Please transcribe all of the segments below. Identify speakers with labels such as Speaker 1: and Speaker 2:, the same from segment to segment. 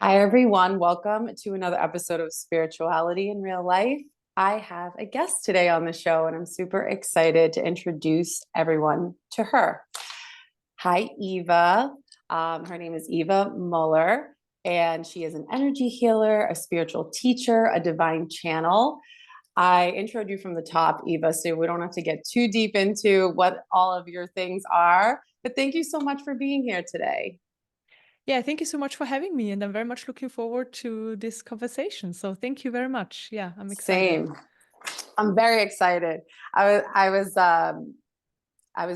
Speaker 1: Hi, everyone. Welcome to another episode of Spirituality in Real Life. I have a guest today on the show, and I'm super excited to introduce everyone to her. Hi, Eva. Her name is Eva Müller, and she is an energy healer, a spiritual teacher, a divine channel. I introed you from the top, Eva, so we don't have to get too deep into what all of your things are. But thank you so much for being here today.
Speaker 2: Yeah, thank you so much for having me, and I'm very much looking forward to this conversation. So thank you very much. Yeah, I'm excited.
Speaker 1: Same. I'm very excited. I was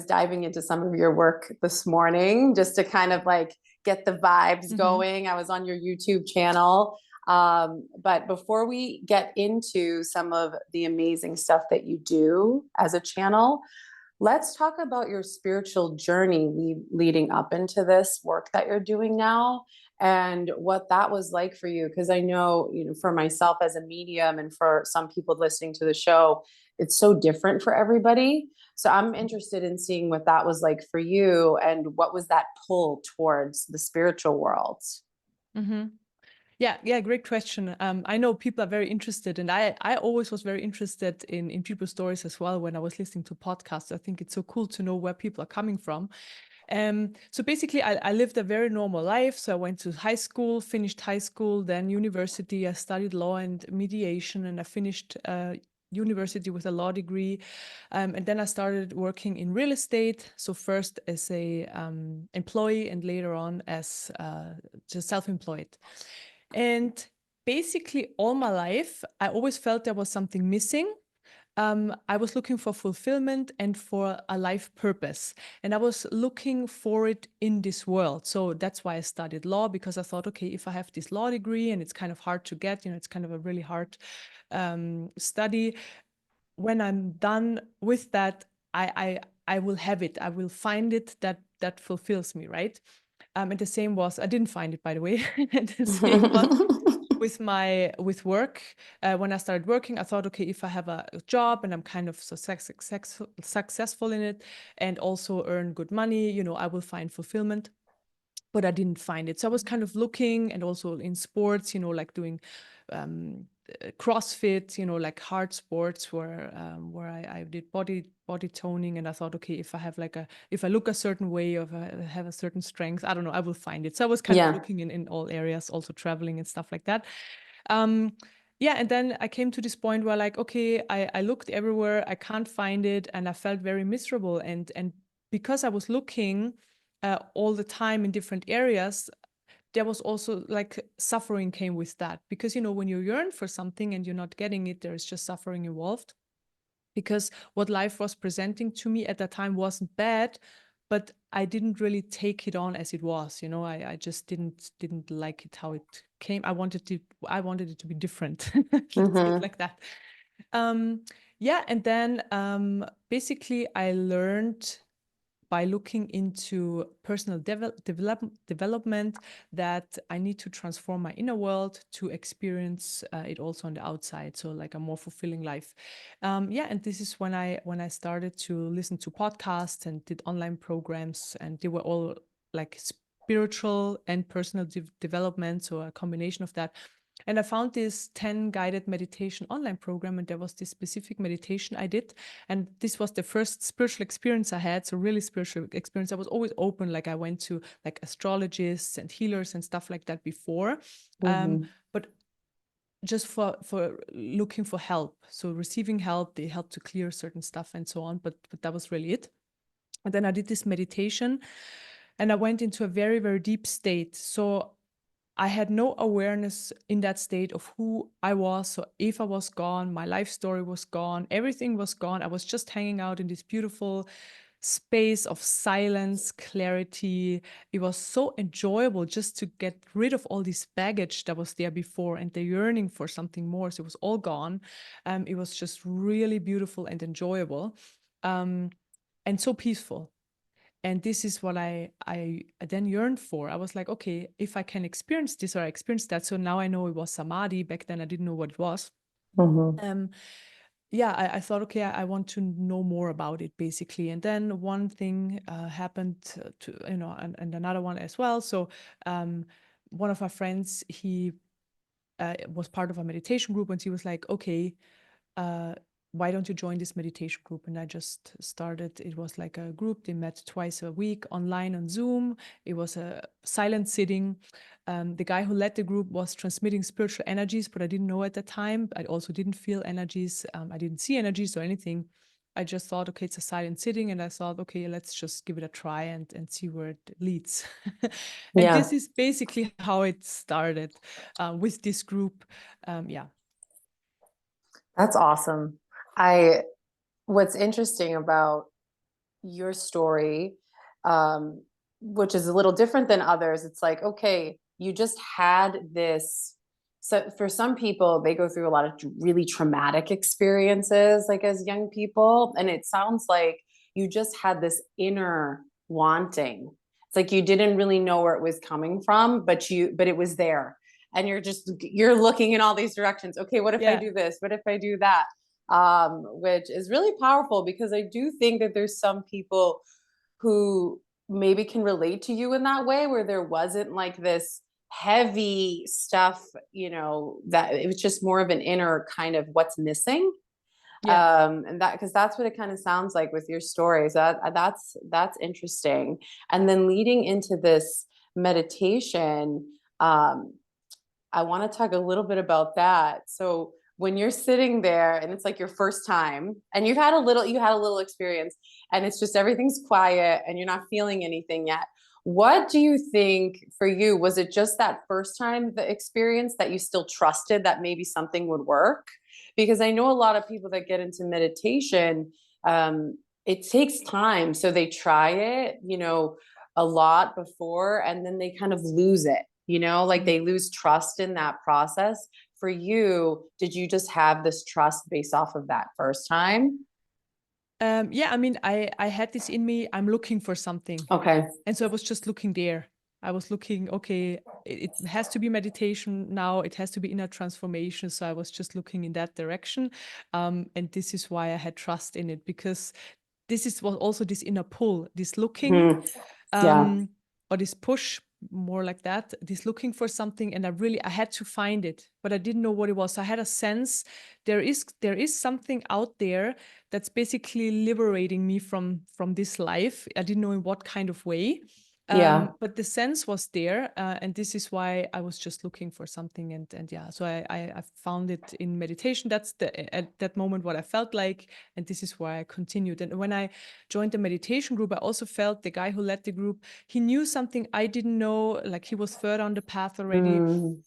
Speaker 1: diving into some of your work this morning just to kind of like get the vibes
Speaker 2: hmm
Speaker 1: going. I was on your YouTube channel. But before we get into some of the amazing stuff that you do as a channel, let's talk about your spiritual journey leading up into this work that you're doing now and what that was like for you. Because I know, for myself as a medium and for some people listening to the show, it's so different for everybody. So I'm interested in seeing what that was like for you and what was that pull towards the spiritual world.
Speaker 2: hmm Yeah, great question. I know people are very interested, and I always was very interested in people's stories as well when I was listening to podcasts. I think it's so cool to know where people are coming from. So basically, I lived a very normal life. So I went to high school, finished high school, then university. I studied law and mediation, and I finished university with a law degree. And then I started working in real estate. So first as a employee, and later on as just self-employed. And basically, all my life, I always felt there was something missing. I was looking for fulfillment and for a life purpose. And I was looking for it in this world. So that's why I studied law, because I thought, okay, if I have this law degree and it's kind of hard to get, it's kind of a really hard study. When I'm done with that, I will have it. I will find it that fulfills me, right? And the same was, I didn't find it, by the way. And the same was with work. When I started working, I thought, okay, if I have a job and I'm kind of successful in it and also earn good money, I will find fulfillment. But I didn't find it. So I was kind of looking, and also in sports, like doing CrossFit, like hard sports where I did body toning, and I thought, okay, if I look a certain way, or if I have a certain strength, I don't know, I will find it. So I was kind of
Speaker 1: Yeah.
Speaker 2: looking in all areas, also traveling and stuff like that. Um, yeah, and then I came to this point where, like, okay, I looked everywhere, I can't find it, and I felt very miserable. And because I was looking all the time in different areas, there was also like suffering came with that, because when you yearn for something and you're not getting it, there is just suffering involved, because what life was presenting to me at that time wasn't bad, but I didn't really take it on as it was. I just didn't like it how it came. I wanted it to be different. Let's say it
Speaker 1: hmm
Speaker 2: like that. um yeah, and then basically I learned by looking into personal development that I need to transform my inner world to experience it also on the outside. So like a more fulfilling life. Yeah, and this is when I started to listen to podcasts and did online programs, and they were all like spiritual and personal development, so a combination of that. And I found this 10 guided meditation online program, and there was this specific meditation I did. And this was the first spiritual experience I had. So, really spiritual experience. I was always open. Like, I went to like astrologists and healers and stuff like that before.
Speaker 1: hmm
Speaker 2: But just for looking for help. So, receiving help, they help to clear certain stuff and so on. But that was really it. And then I did this meditation, and I went into a very, very deep state. So, I had no awareness in that state of who I was. So Eva was gone, my life story was gone, everything was gone. I was just hanging out in this beautiful space of silence, clarity. It was so enjoyable just to get rid of all this baggage that was there before, and the yearning for something more. So it was all gone. It was just really beautiful and enjoyable, and so peaceful. And this is what I then yearned for. I was like, okay, if I can experience this, or I experienced that. So now I know it was samadhi. Back then I didn't know what it was.
Speaker 1: hmm
Speaker 2: um yeah, I thought, okay, I want to know more about it, basically. And then one thing happened, and another one as well. So one of our friends, he was part of a meditation group, and he was like, okay, why don't you join this meditation group? And I just started. It was like a group. They met twice a week online on Zoom. It was a silent sitting. The guy who led the group was transmitting spiritual energies, but I didn't know at the time. I also didn't feel energies. I didn't see energies or anything. I just thought, okay, it's a silent sitting. And I thought, okay, let's just give it a try and see where it leads. And
Speaker 1: Yeah,
Speaker 2: this is basically how it started with this group. Yeah.
Speaker 1: that's awesome. I What's interesting about your story, um, which is a little different than others, it's like, okay, you just had this. So for some people, they go through a lot of really traumatic experiences, like as young people. And it sounds like you just had this inner wanting. It's like you didn't really know where it was coming from, but it was there. And you're looking in all these directions. Okay, what if I
Speaker 2: Yeah.
Speaker 1: do this? What if I do that? Which is really powerful because I do think that there's some people who maybe can relate to you in that way, where there wasn't like this heavy stuff, that it was just more of an inner kind of what's missing.
Speaker 2: Yeah.
Speaker 1: And that, because that's what it kind of sounds like with your stories. That's interesting. And then leading into this meditation, I want to talk a little bit about that. So when you're sitting there and it's like your first time and you had a little experience and it's just everything's quiet and you're not feeling anything yet. What do you think for you? Was it just that first time the experience that you still trusted that maybe something would work? Because I know a lot of people that get into meditation, it takes time. So they try it, a lot before, and then they kind of lose it, like
Speaker 2: Mm.
Speaker 1: they lose trust in that process. For you, did you just have this trust based off of that first time?
Speaker 2: Yeah, I mean, I had this in me. I'm looking for something.
Speaker 1: Okay.
Speaker 2: And so I was just looking there. I was looking, okay, it has to be meditation now. It has to be inner transformation. So I was just looking in that direction. And this is why I had trust in it, because was also this inner pull, this looking,
Speaker 1: Mhm. Yeah.
Speaker 2: um, or this push, more like that, this looking for something. And I had to find it, but I didn't know what it was. So I had a sense there is something out there that's basically liberating me from this life. I didn't know in what kind of way.
Speaker 1: Yeah.
Speaker 2: But the sense was there, and this is why I was just looking for something, and yeah, so I found it in meditation. That's at that moment what I felt like, and this is why I continued. And when I joined the meditation group, I also felt the guy who led the group, he knew something I didn't know. Like, he was further on the path already,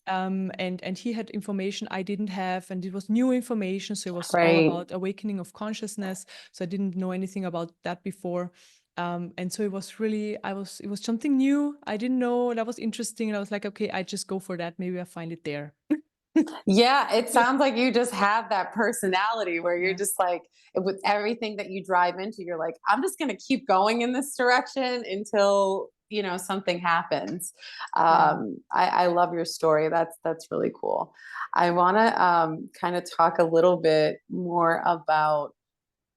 Speaker 1: Mm,
Speaker 2: and he had information I didn't have, and it was new information. So it was all
Speaker 1: right.
Speaker 2: about awakening of consciousness. So I didn't know anything about that before. And so it was really, it was something new. I didn't know, that was interesting. And I was like, okay, I just go for that. Maybe I find it there.
Speaker 1: Yeah, it sounds like you just have that personality where you're
Speaker 2: Yeah.
Speaker 1: just like, with everything that you drive into, you're like, I'm just going to keep going in this direction until, something happens.
Speaker 2: Yeah.
Speaker 1: I love your story. That's really cool. I want to kind of talk a little bit more about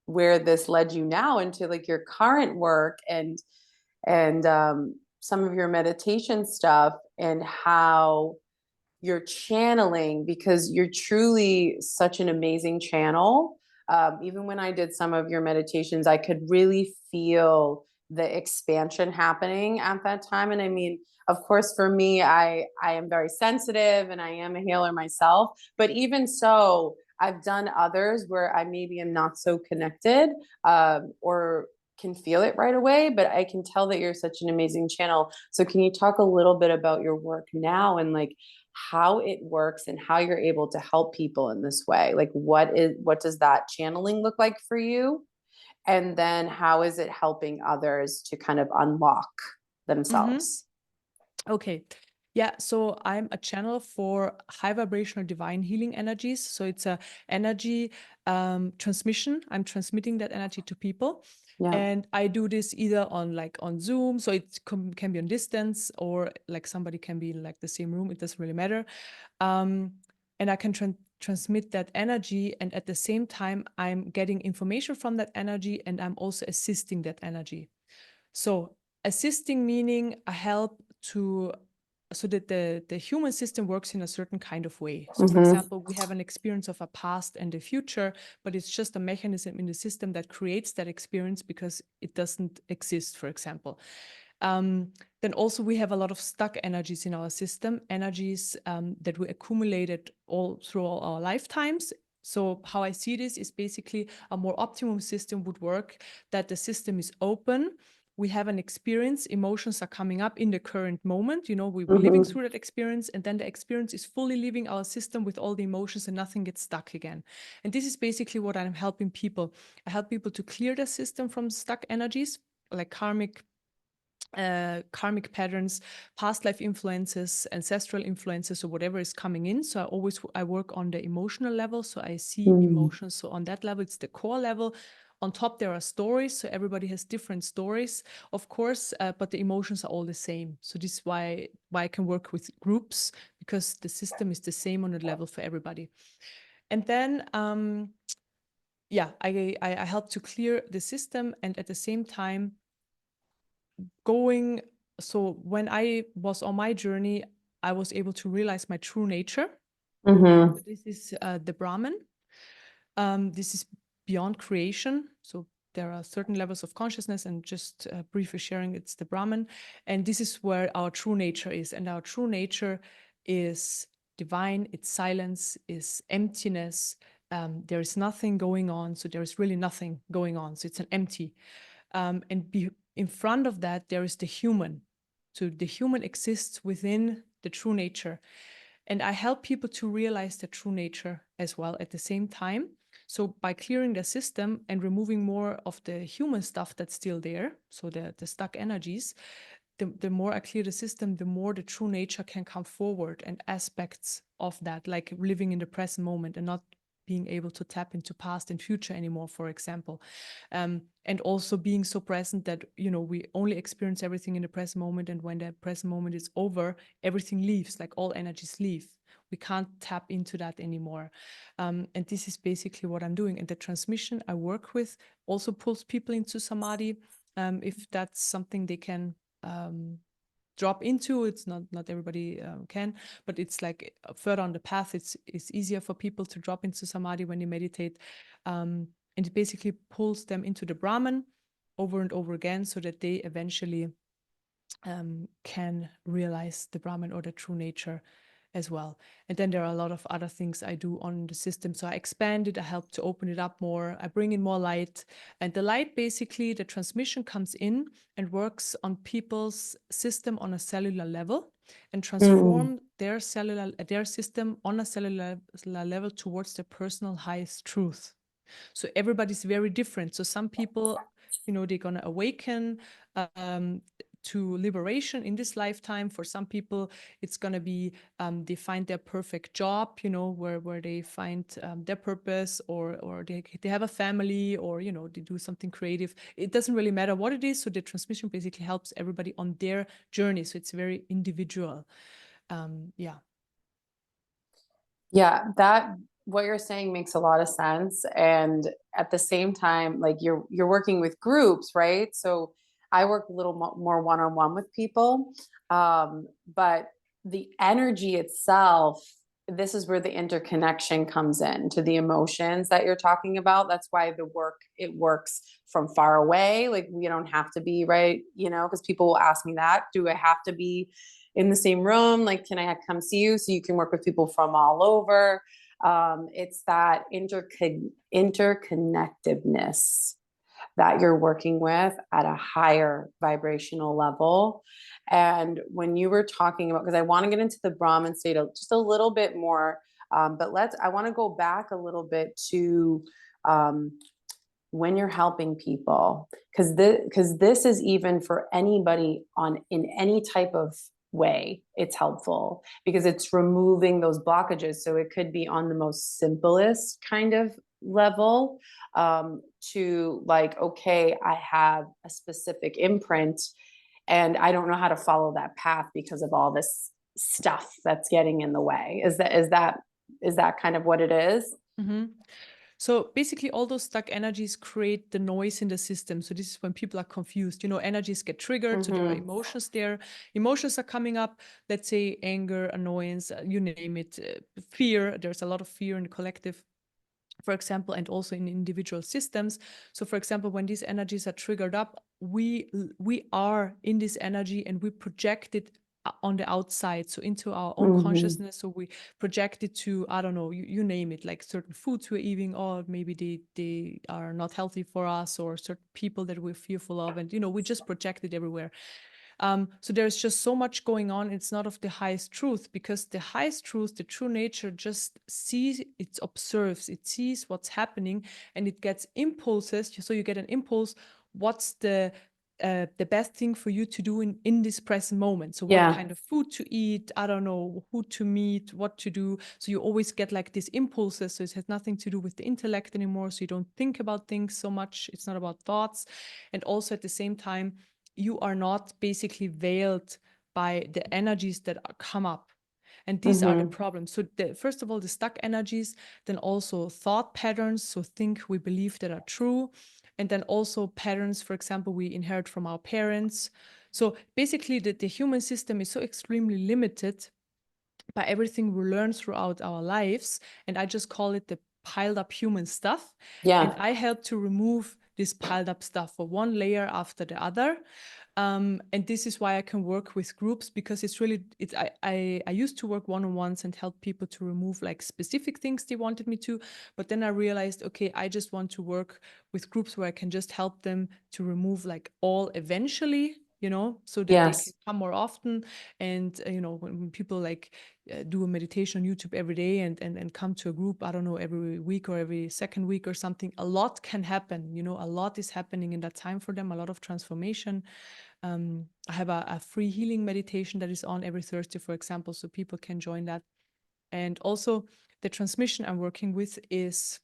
Speaker 1: where this led you now into like your current work and some of your meditation stuff and how you're channeling, because you're truly such an amazing channel. Even when I did some of your meditations, I could really feel the expansion happening at that time. And I mean, of course, for me, I am very sensitive and I am a healer myself. But even so, I've done others where I maybe am not so connected, or can feel it right away, but I can tell that you're such an amazing channel. So can you talk a little bit about your work now and like how it works and how you're able to help people in this way? Like what does that channeling look like for you? And then how is it helping others to kind of unlock
Speaker 2: Mm-hmm.
Speaker 1: themselves?
Speaker 2: Okay. Yeah, so I'm a channel for high vibrational divine healing energies. So it's a energy transmission. I'm transmitting that energy to people.
Speaker 1: Yeah.
Speaker 2: And I do this either on Zoom, so it can be on distance, or like somebody can be in like the same room. It doesn't really matter. Um, and I can transmit that energy, and at the same time, I'm getting information from that energy, and I'm also assisting that energy. So assisting meaning I help to so that the human system works in a certain kind of way. So for example, we have an experience of a past and a future, but it's just a mechanism in the system that creates that experience because it doesn't exist, for example. Then also we have a lot of stuck energies in our system, energies that we accumulated all through all our lifetimes. So how I see this is basically a more optimum system would work, that the system is open. We have an experience, emotions are coming up in the current moment, you know, we're living through that experience, and then the experience is fully leaving our system with all the emotions and nothing gets stuck again. And this is basically what I'm helping people. I help people to clear the system from stuck energies, like karmic patterns, past life influences, ancestral influences, or whatever is coming in. So I work on the emotional level. So I see emotions. So on that level, it's the core level. On top, there are stories. So everybody has different stories, of course, but the emotions are all the same. So this is why I can work with groups, because the system is the same on a level for everybody. And then, I help to clear the system, and at the same time, so when I was on my journey, I was able to realize my true nature. This is the Brahman. This is beyond creation. So there are certain levels of consciousness, and just briefly sharing, it's the Brahman. And this is where our true nature is. And our true nature is divine, it's silence, is emptiness. There is nothing going on. So there is really nothing going on. So it's an empty. In front of that, there is the human. So the human exists within the true nature. And I help people to realize the true nature as well at the same time. So by clearing the system and removing more of the human stuff that's still there, so the stuck energies, the more I clear the system, the more the true nature can come forward, and aspects of that, like living in the present moment and not being able to tap into past and future anymore, for example. And also being so present that, you know, we only experience everything in the present moment, and when the present moment is over, everything leaves, like all energies leave. We can't tap into that anymore. And this is basically what I'm doing. And the transmission I work with also pulls people into samadhi, if that's something they can drop into. It's not everybody can, but it's like further on the path, it's easier for people to drop into samadhi when you meditate, and it basically pulls them into the Brahman over and over again, so that they eventually can realize the Brahman or the true nature as well. And then there are a lot of other things I do on the system. So I expand it, I help to open it up more, I bring in more light. And the light, basically, the transmission comes in and works on people's system on a cellular level, and transform their system on a cellular level towards their personal highest truth. So everybody's very different. So some people, you know, they're going to awaken to liberation in this lifetime. For some people, it's going to be they find their perfect job, you know, where they find their purpose, or they have a family, or, you know, they do something creative. It doesn't really matter what it is. So the transmission basically helps everybody on their journey. So it's very individual.
Speaker 1: Yeah, that what you're saying makes a lot of sense. And at the same time, like you're working with groups, right? So I work a little more one-on-one with people. But the energy itself, this is where the interconnection comes in to the emotions that you're talking about. That's why it works from far away. Like, we don't have to be, right, you know, because people will ask me that. Do I have to be in the same room? Like, can I come see you so you can work with people from all over? It's that interconnectedness that you're working with at a higher vibrational level. And when you were talking about, because I want to get into the Brahman state just a little bit more, but I want to go back a little bit to when you're helping people, because this is even for anybody in any type of way, it's helpful because it's removing those blockages. So it could be on the most simplest kind of level, to like, okay, I have a specific imprint and I don't know how to follow that path because of all this stuff that's getting in the way. Is that kind of what it is?
Speaker 2: Mm-hmm. So basically, all those stuck energies create the noise in the system. So this is when people are confused. Energies get triggered, so there are emotions there. Emotions are coming up, let's say anger, annoyance, you name it, fear. There's a lot of fear in the collective, for example, and also in individual systems. So for example, when these energies are triggered up, we are in this energy and we project it on the outside, so into our own consciousness. So we project it to, I don't know, you name it, like certain foods we're eating, or maybe they are not healthy for us, or certain people that we're fearful of, and we just project it everywhere. So there's just so much going on. It's not of the highest truth, because the highest truth, the true nature, just sees, it observes, it sees what's happening, and it gets impulses. So you get an impulse. What's the best thing for you to do in this present moment? So what kind of food to eat? I don't know, who to meet, what to do. So you always get like these impulses. So it has nothing to do with the intellect anymore. So you don't think about things so much. It's not about thoughts. And also at the same time, you are not basically veiled by the energies that come up. And these are the problems. So first of all, the stuck energies, then also thought patterns. So think we believe that are true. And then also patterns, for example, we inherit from our parents. So basically the human system is so extremely limited by everything we learn throughout our lives. And I just call it the piled up human stuff. And I help to remove this piled up stuff for one layer after the other. And this is why I can work with groups, because it's really, I used to work one-on-ones and help people to remove like specific things they wanted me to. But then I realized, okay, I just want to work with groups where I can just help them to remove like all eventually, so that they can come more often. And, when people like do a meditation on YouTube every day and come to a group, I don't know, every week or every second week or something, a lot can happen, a lot is happening in that time for them, a lot of transformation. I have a free healing meditation that is on every Thursday, for example, so people can join that. And also the transmission I'm working with is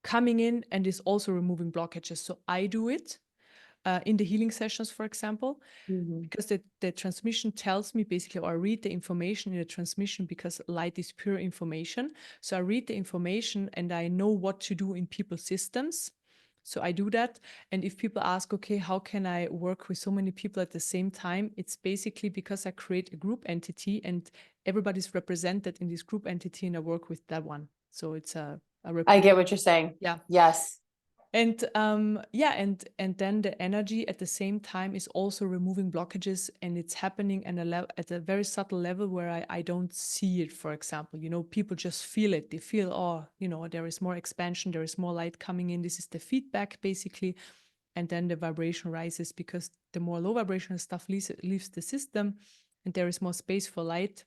Speaker 2: coming in and is also removing blockages. So I do it in the healing sessions, for example, because the transmission tells me basically, or I read the information in the transmission, because light is pure information. So I read the information and I know what to do in people's systems. So I do that. And if people ask, okay, how can I work with so many people at the same time? It's basically because I create a group entity and everybody's represented in this group entity, and I work with that one. So it's a
Speaker 1: I get what you're saying.
Speaker 2: Yeah.
Speaker 1: Yes.
Speaker 2: And and then the energy at the same time is also removing blockages, and it's happening at a very subtle level where I don't see it. For example, people just feel it. They feel, oh, there is more expansion, there is more light coming in. This is the feedback basically, and then the vibration rises, because the more low vibrational stuff leaves the system, and there is more space for light.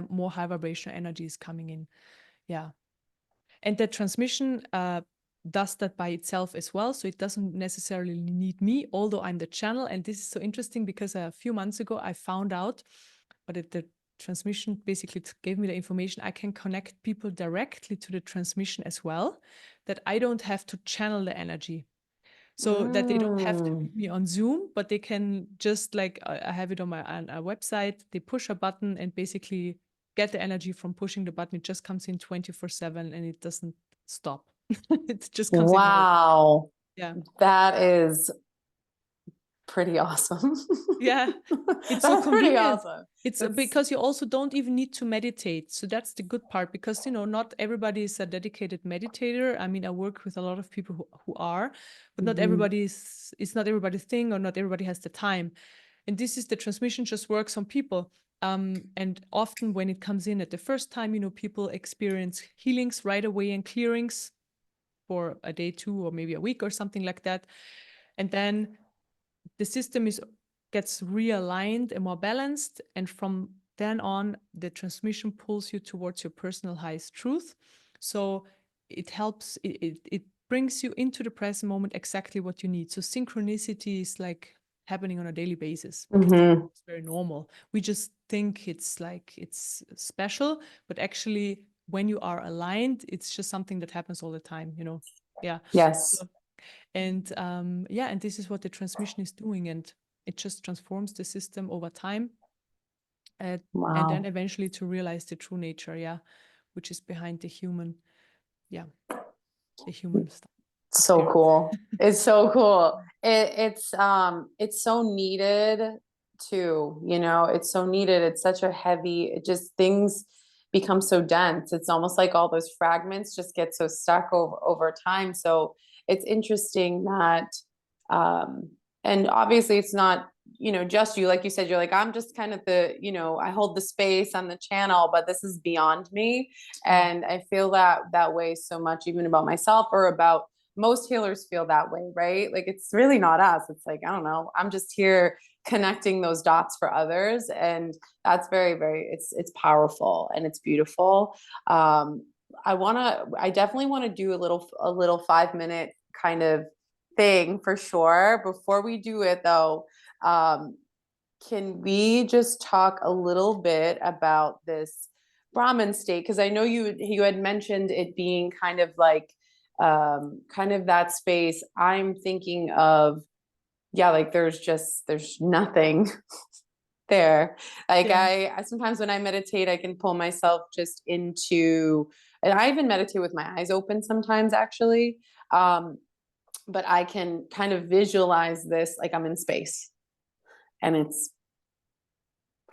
Speaker 2: More high vibrational energy is coming in. Yeah. And the transmission does that by itself as well. So it doesn't necessarily need me, although I'm the channel. And this is so interesting, because a few months ago, I found out, but the transmission basically gave me the information. I can connect people directly to the transmission as well, that I don't have to channel the energy. So that they don't have to meet me on Zoom, but they can just like, I have it on my website. They push a button and basically get the energy from pushing the button. It just comes in 24/7 and it doesn't stop. It just comes in.
Speaker 1: Wow.
Speaker 2: Yeah.
Speaker 1: That is pretty awesome.
Speaker 2: Yeah. It's so
Speaker 1: That's pretty
Speaker 2: convenient.
Speaker 1: awesome.
Speaker 2: It's because you also don't even need to meditate. So that's the good part, because, not everybody is a dedicated meditator. I mean, I work with a lot of people who are, but not everybody's, it's not everybody's thing, or not everybody has the time. And this is the transmission just works on people. And often when it comes in at the first time, people experience healings right away and clearings for a day, 2, or maybe a week or something like that. And then the system gets realigned and more balanced. And from then on, the transmission pulls you towards your personal highest truth. So it helps, it brings you into the present moment exactly what you need. So synchronicity is like happening on a daily basis. It's very normal. We just think it's like, it's special, but actually when you are aligned, it's just something that happens all the time, Yeah.
Speaker 1: Yes.
Speaker 2: So, and and this is what the transmission is doing, and it just transforms the system over time, and then eventually to realize the true nature, which is behind the human. yeah, the human stuff.
Speaker 1: So
Speaker 2: Spirit.
Speaker 1: cool. It's so cool. It's so needed too, you know, it's so needed. It's such a heavy, it just things become so dense. It's almost like all those fragments just get so stuck over time. So it's interesting that um and obviously it's not, you know, just you, like you said, you're like, I'm just kind of the, you know, I hold the space on the channel, but this is beyond me. And I feel that way so much, even about myself or about most healers feel that way, right? Like it's really not us. It's like, I don't know, I'm just here connecting those dots for others. And that's very, very, it's powerful and it's beautiful. I definitely want to do a little 5 minute kind of thing for sure. Before we do it though, can we just talk a little bit about this Brahmin state? Because I know you had mentioned it being kind of like kind of that space. I'm thinking of, yeah, like there's nothing there. Like
Speaker 2: Yeah.
Speaker 1: I sometimes when I meditate, I can pull myself just into, and I even meditate with my eyes open sometimes actually. But I can kind of visualize this like I'm in space and it's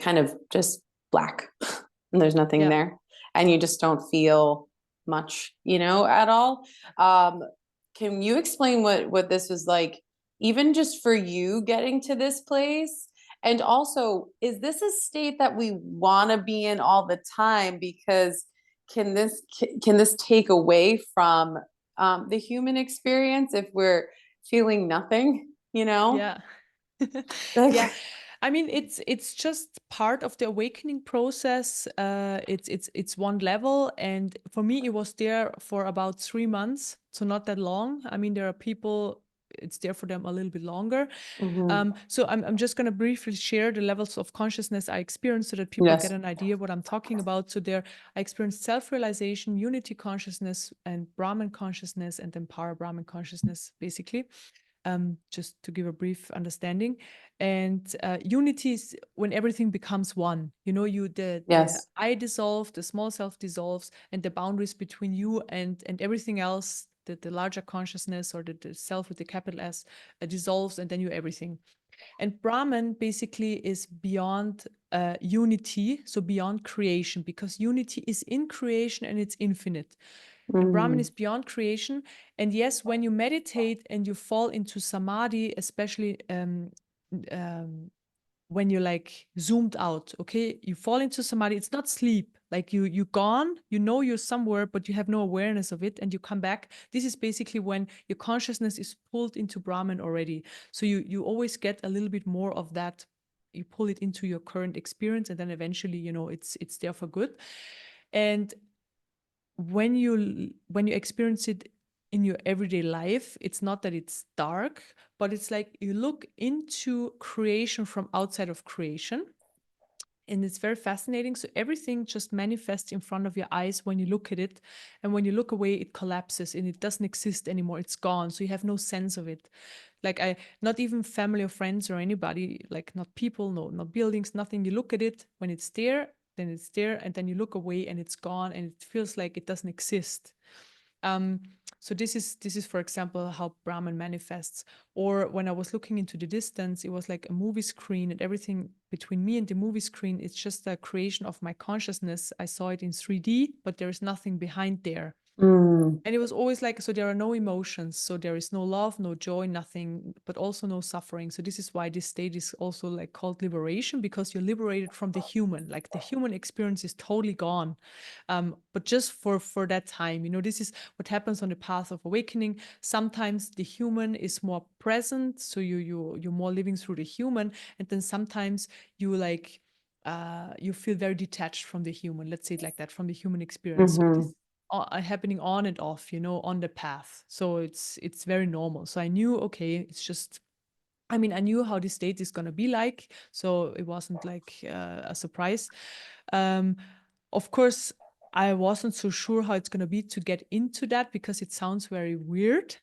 Speaker 1: kind of just black and there's nothing
Speaker 2: Yeah.
Speaker 1: there and you just don't feel much, you know, at all. um can you explain what this was like, even just for you getting to this place? And also, is this a state that we want to be in all the time? Because can this take away from the human experience if we're feeling nothing, you know?
Speaker 2: Yeah. Yeah.
Speaker 1: Like,
Speaker 2: I mean, it's just part of the awakening process. It's one level, and for me, it was there for about 3 months, so not that long. I mean, there are people, it's there for them a little bit longer.
Speaker 1: mhm.
Speaker 2: So I'm just going to briefly share the levels of consciousness I experienced so that people get
Speaker 1: Yes.
Speaker 2: an idea what I'm talking about. So there, I experienced self-realization, unity consciousness, and Brahman consciousness, and then para Brahman consciousness, basically. Just to give a brief understanding. And unity is when everything becomes one. You know, the
Speaker 1: Yes.
Speaker 2: I dissolve, the small self dissolves, and the boundaries between you and everything else, the larger consciousness or the self with the capital S, dissolves, and then you're everything. And Brahman basically is beyond unity, so beyond creation, because unity is in creation and it's infinite. And Brahman
Speaker 1: Mm.
Speaker 2: is beyond creation. And yes, when you meditate and you fall into samadhi, especially um, when you're like zoomed out, okay, you fall into samadhi. It's not sleep. Like you gone, you know you're somewhere, but you have no awareness of it, and you come back. This is basically when your consciousness is pulled into Brahman already. So you always get a little bit more of that. You pull it into your current experience, and then eventually, you know, it's there for good. And when you experience it in your everyday life, it's not that it's dark, but it's like you look into creation from outside of creation, and it's very fascinating. So everything just manifests in front of your eyes when you look at it, and when you look away, it collapses and it doesn't exist anymore. It's gone, so you have no sense of it. Like, I not even family or friends or anybody, like not people, no, not buildings, nothing. You look at it, when it's there, then it's there, and then you look away and it's gone, and it feels like it doesn't exist. um, so this is for example how Brahman manifests. Or when I was looking into the distance, it was like a movie screen, and everything between me and the movie screen, it's just a creation of my consciousness. I saw it in 3D, but there is nothing behind there.
Speaker 1: Mm.
Speaker 2: And it was always like, so there are no emotions. So there is no love, no joy, nothing, but also no suffering. So this is why this state is also like called liberation, because you're liberated from the human. Like the human experience is totally gone. But just for that time, you know, this is what happens on the path of awakening. Sometimes the human is more present. So you're more living through the human. And then sometimes you like, you feel very detached from the human, let's say it like that, from the human experience. So it
Speaker 1: Mm-hmm.
Speaker 2: is happening on and off, you know, on the path. So it's very normal. So I knew, okay, it's just, I mean, I knew how this state is going to be like, so it wasn't like a surprise. um of course, I wasn't so sure how it's going to be to get into that, because it sounds very weird.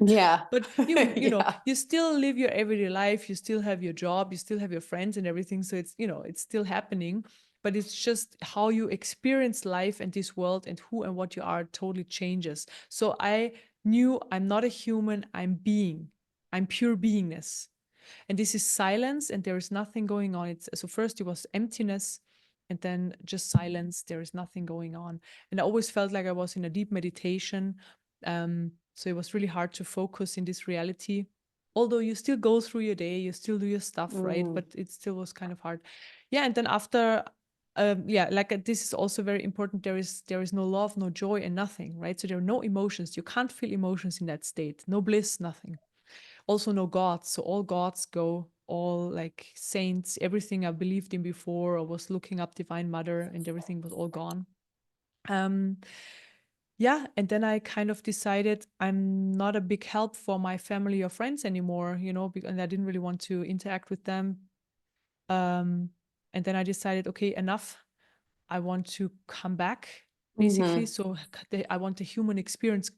Speaker 1: Yeah.
Speaker 2: But you know,
Speaker 1: Yeah.
Speaker 2: you still live your everyday life, you still have your job, you still have your friends and everything, so it's, you know, it's still happening. but it's just how you experience life and this world and who and what you are totally changes. So I knew I'm not a human, I'm being, I'm pure beingness. And this is silence and there is nothing going on. It's so first it was emptiness and then just silence. There is nothing going on. And I always felt like I was in a deep meditation. So it was really hard to focus in this reality. Although you still go through your day, you still do your stuff, right?
Speaker 1: Mm.
Speaker 2: But it still was kind of hard. Yeah, and then after yeah, like this is also very important. There is no love, no joy, and nothing, right? So there are no emotions. You can't feel emotions in that state. No bliss, nothing. Also no gods. So all gods go, all like saints, everything I believed in before, I was looking up Divine Mother, and everything was all gone. Um, yeah, and then I kind of decided I'm not a big help for my family or friends anymore, and I didn't really want to interact with them. Um, and then I decided, okay, enough. I want to come back, basically.
Speaker 1: Mm-hmm.
Speaker 2: So I want the human experience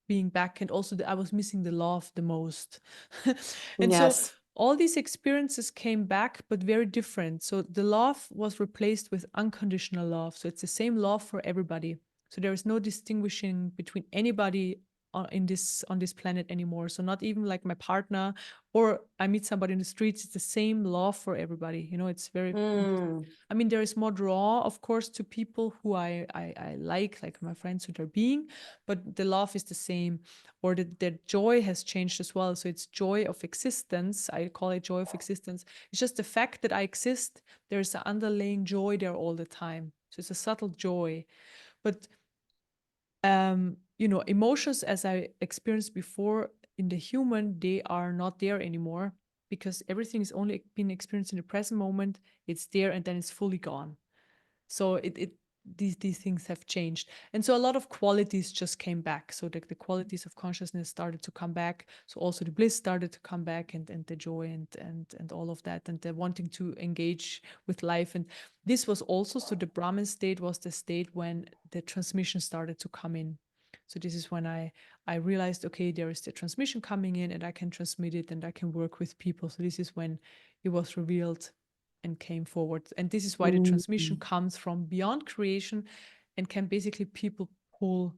Speaker 2: being back, and also I was missing the love the most. And so
Speaker 1: Yes.
Speaker 2: all these experiences came back, but very different. So the love was replaced with unconditional love. So it's the same love for everybody. So there is no distinguishing between anybody on this planet anymore. So not even like my partner, or I meet somebody in the streets. It's the same love for everybody. It's very.
Speaker 1: Mm.
Speaker 2: I mean, there is more draw, of course, to people who I like my friends who they're being, but the love is the same, or the joy has changed as well. So it's joy of existence. I call it joy of existence. It's just the fact that I exist. There's an underlying joy there all the time. So it's a subtle joy. But emotions as I experienced before in the human, they are not there anymore because everything is only being experienced in the present moment. It's there and then it's fully gone. So these things have changed, and so a lot of qualities just came back. So the qualities of consciousness started to come back. So also the bliss started to come back, and the joy and all of that, and the wanting to engage with life. And this was also, so the Brahman state was the state when the transmission started to come in. So this is when I realized, okay, there is the transmission coming in and I can transmit it and I can work with people. So this is when it was revealed and came forward. And this is why the transmission
Speaker 1: Mm.
Speaker 2: comes from beyond creation and can basically people pull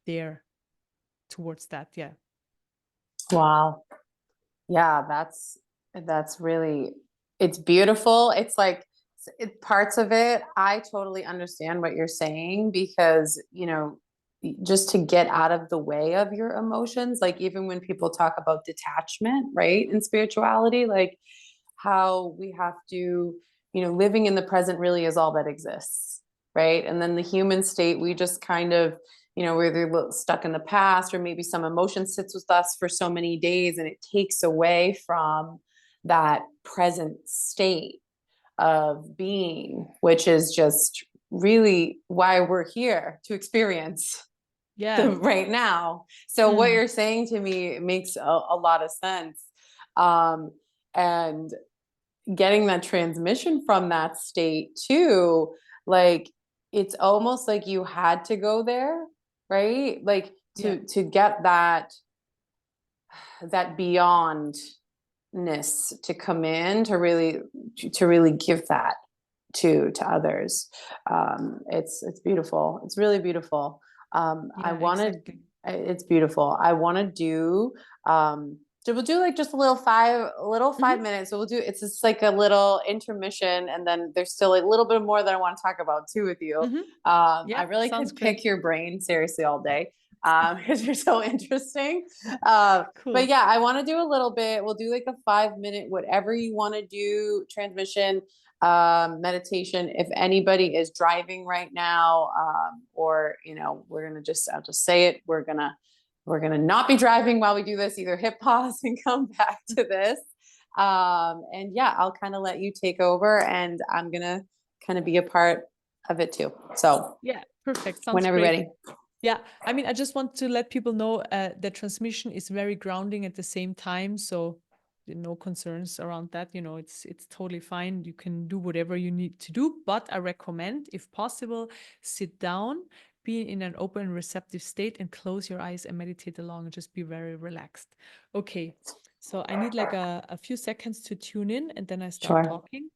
Speaker 2: there towards that. Yeah.
Speaker 1: Wow. Yeah, that's really, it's beautiful. It's like parts of it, I totally understand what you're saying because, just to get out of the way of your emotions, like even when people talk about detachment, right, in spirituality, like how we have to, living in the present really is all that exists, right? And then the human state, we just kind of, we're either stuck in the past or maybe some emotion sits with us for so many days and it takes away from that present state of being, which is just really why we're here to experience
Speaker 2: Yeah.
Speaker 1: the right now. So what
Speaker 2: Mm.
Speaker 1: you're saying to me makes a lot of sense. And getting that transmission from that state too, like it's almost like you had to go there, right? Like
Speaker 2: Yeah.
Speaker 1: to get that beyondness to come in to really give that to others. It's beautiful. It's really beautiful. I
Speaker 2: Yeah,
Speaker 1: wanted
Speaker 2: exactly.
Speaker 1: It's beautiful. I want to do so we'll do like just a little 5
Speaker 2: Hmm.
Speaker 1: minutes. So we'll do, it's just like a little intermission and then there's still a little bit more that I want to talk about too with you.
Speaker 2: Hmm.
Speaker 1: I
Speaker 2: Yeah,
Speaker 1: really
Speaker 2: sounds
Speaker 1: could pick
Speaker 2: great.
Speaker 1: your brain seriously all day because you're so interesting. But
Speaker 2: Cool.
Speaker 1: yeah, I want to do a little bit. We'll do like a 5 minute, whatever you want to do, transmission, meditation. If anybody is driving right now, or I'll just say it. We're gonna not be driving while we do this. Either hit pause and come back to this. And yeah, I'll kind of let you take over, and I'm gonna kind of be a part of it too. So
Speaker 2: Yeah, perfect. Sounds
Speaker 1: whenever
Speaker 2: great.
Speaker 1: ready.
Speaker 2: Yeah, I mean, I just want to let people know that transmission is very grounding at the same time. So no concerns around that. It's totally fine. You can do whatever you need to do, but I recommend, if possible, sit down, be in an open, receptive state, and close your eyes and meditate along and just be very relaxed. Okay, so I need like a few seconds to tune in, and then I start
Speaker 1: Sure.
Speaker 2: talking.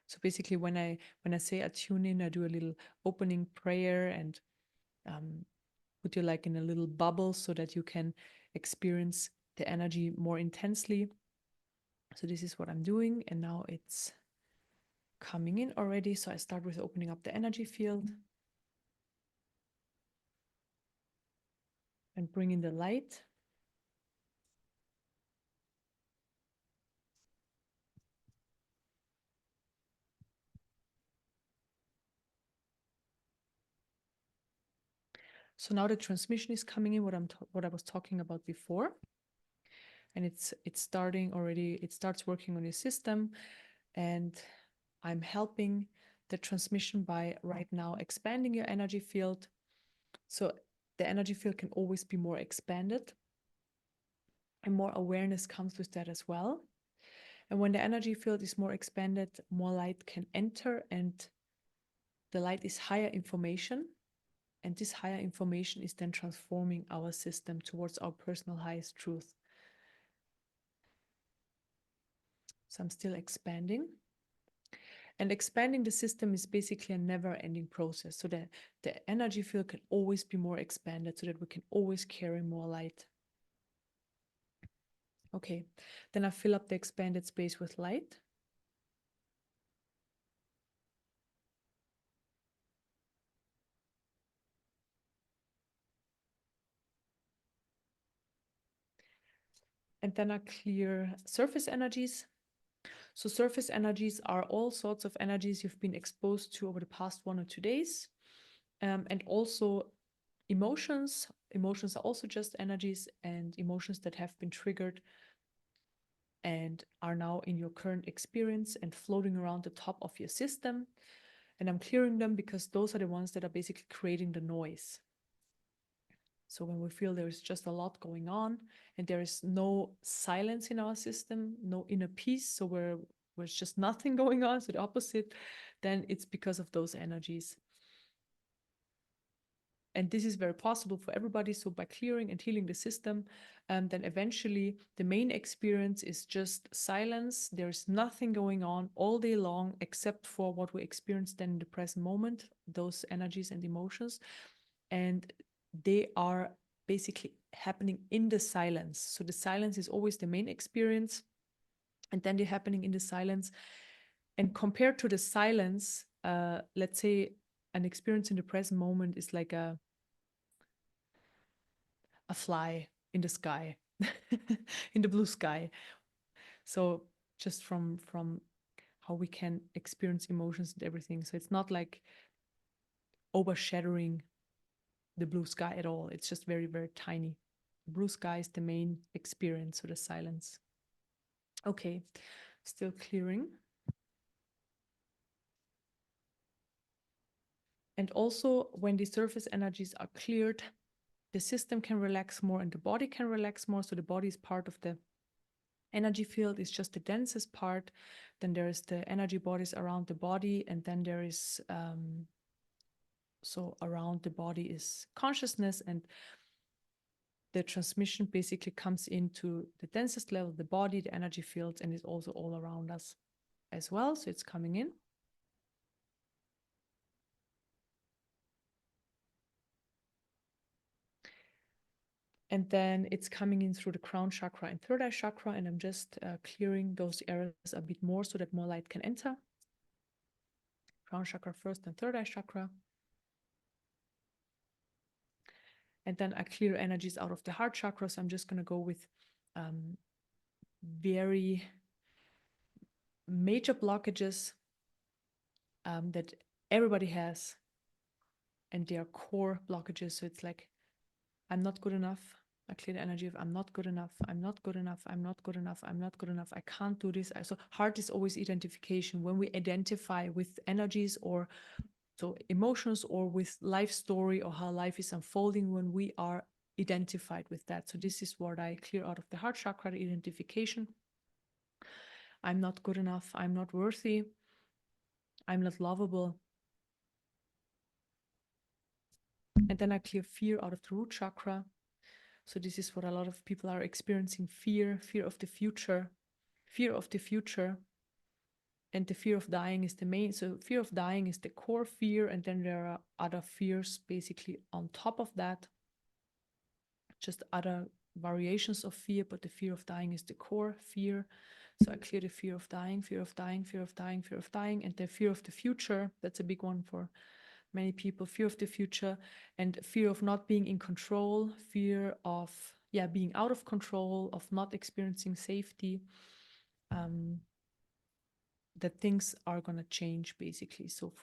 Speaker 2: So basically, when I say I tune in, I do a little opening prayer and put you like in a little bubble so that you can experience the energy more intensely. So this is what I'm doing, and now it's coming in already. So I start with opening up the energy field and bring in the light. So now the transmission is coming in, what I was talking about before. And it's starting already, it starts working on your system, and I'm helping the transmission by right now expanding your energy field. So the energy field can always be more expanded, and more awareness comes with that as well. And when the energy field is more expanded, more light can enter, and the light is higher information. And this higher information is then transforming our system towards our personal highest truth. So I'm still expanding. And expanding the system is basically a never-ending process, so that the energy field can always be more expanded, so that we can always carry more light. Okay, then I fill up the expanded space with light. And then I clear surface energies. So surface energies are all sorts of energies you've been exposed to over the past 1 or 2 days. And also emotions. Emotions are also just energies, and emotions that have been triggered and are now in your current experience and floating around the top of your system. And I'm clearing them because those are the ones that are basically creating the noise. So when we feel there is just a lot going on and there is no silence in our system, no inner peace, so where there's just nothing going on, so the opposite, then it's because of those energies. And this is very possible for everybody. So by clearing and healing the system, then eventually the main experience is just silence. There's nothing going on all day long except for what we experience then in the present moment, those energies and emotions. And they are basically happening in the silence. So the silence is always the main experience, and then they're happening in the silence. And compared to the silence, let's say an experience in the present moment is like a fly in the sky, in the blue sky. So just from how we can experience emotions and everything. So it's not like overshadowing the blue sky at all. It's just very, very tiny. The blue sky is the main experience, so the silence. Okay, still clearing. And also when the surface energies are cleared, the system can relax more and the body can relax more. So the body is part of the energy field, is just the densest part. Then there is the energy bodies around the body, and then there is so around the body is consciousness, and the transmission basically comes into the densest level of the body, the energy fields, and is also all around us as well. So it's coming in. And then it's coming in through the crown chakra and third eye chakra. And I'm just clearing those areas a bit more so that more light can enter. Crown chakra first and third eye chakra. And then I clear energies out of the heart chakra. So I'm just going to go with very major blockages that everybody has. And they are core blockages. So it's like, I'm not good enough. I clear the energy of I'm not good enough, I'm not good enough, I'm not good enough, I'm not good enough, I can't do this. So heart is always identification. When we identify with energies or so emotions or with life story or how life is unfolding, when we are identified with that. So this is what I clear out of the heart chakra, the identification. I'm not good enough, I'm not worthy, I'm not lovable. And then I clear fear out of the root chakra. So this is what a lot of people are experiencing, fear of the future, fear of the future. And the fear of dying is the main. So fear of dying is the core fear, and then there are other fears basically on top of that, just other variations of fear, but the fear of dying is the core fear. So I clear the fear of dying, fear of dying, fear of dying, fear of dying, and the fear of the future. That's a big one for many people. Fear of the future and fear of not being in control, fear of being out of control, of not experiencing safety. That things are going to change basically. So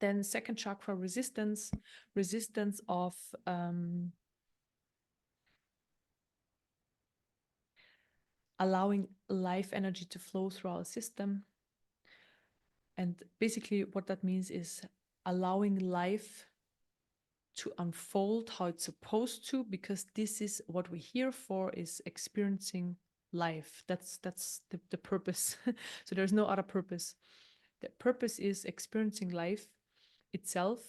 Speaker 2: then second chakra, resistance of allowing life energy to flow through our system. And basically what that means is allowing life to unfold how it's supposed to, because this is what we're here for, is experiencing life. That's the purpose. So there's no other purpose. The purpose is experiencing life itself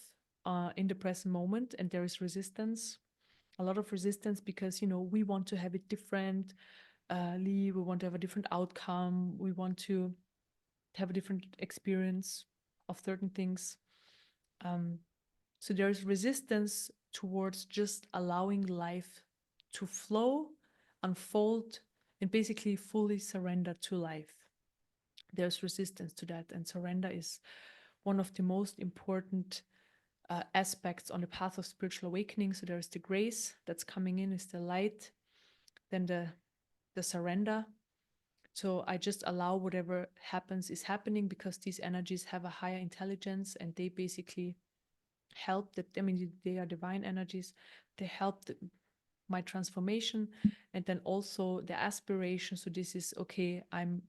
Speaker 2: in the present moment. And there is resistance, a lot of resistance, because we want to have it different. We want to have a different outcome. We want to have a different experience of certain things. So there's resistance towards just allowing life to flow, unfold, and basically fully surrender to life. There's resistance to that, and surrender is one of the most important aspects on the path of spiritual awakening. So there's the grace that's coming in, is the light, then the surrender. So I just allow whatever happens is happening, because these energies have a higher intelligence, and they basically help that. I mean, they are divine energies. They help my transformation, and then also the aspiration. So this is okay. I'm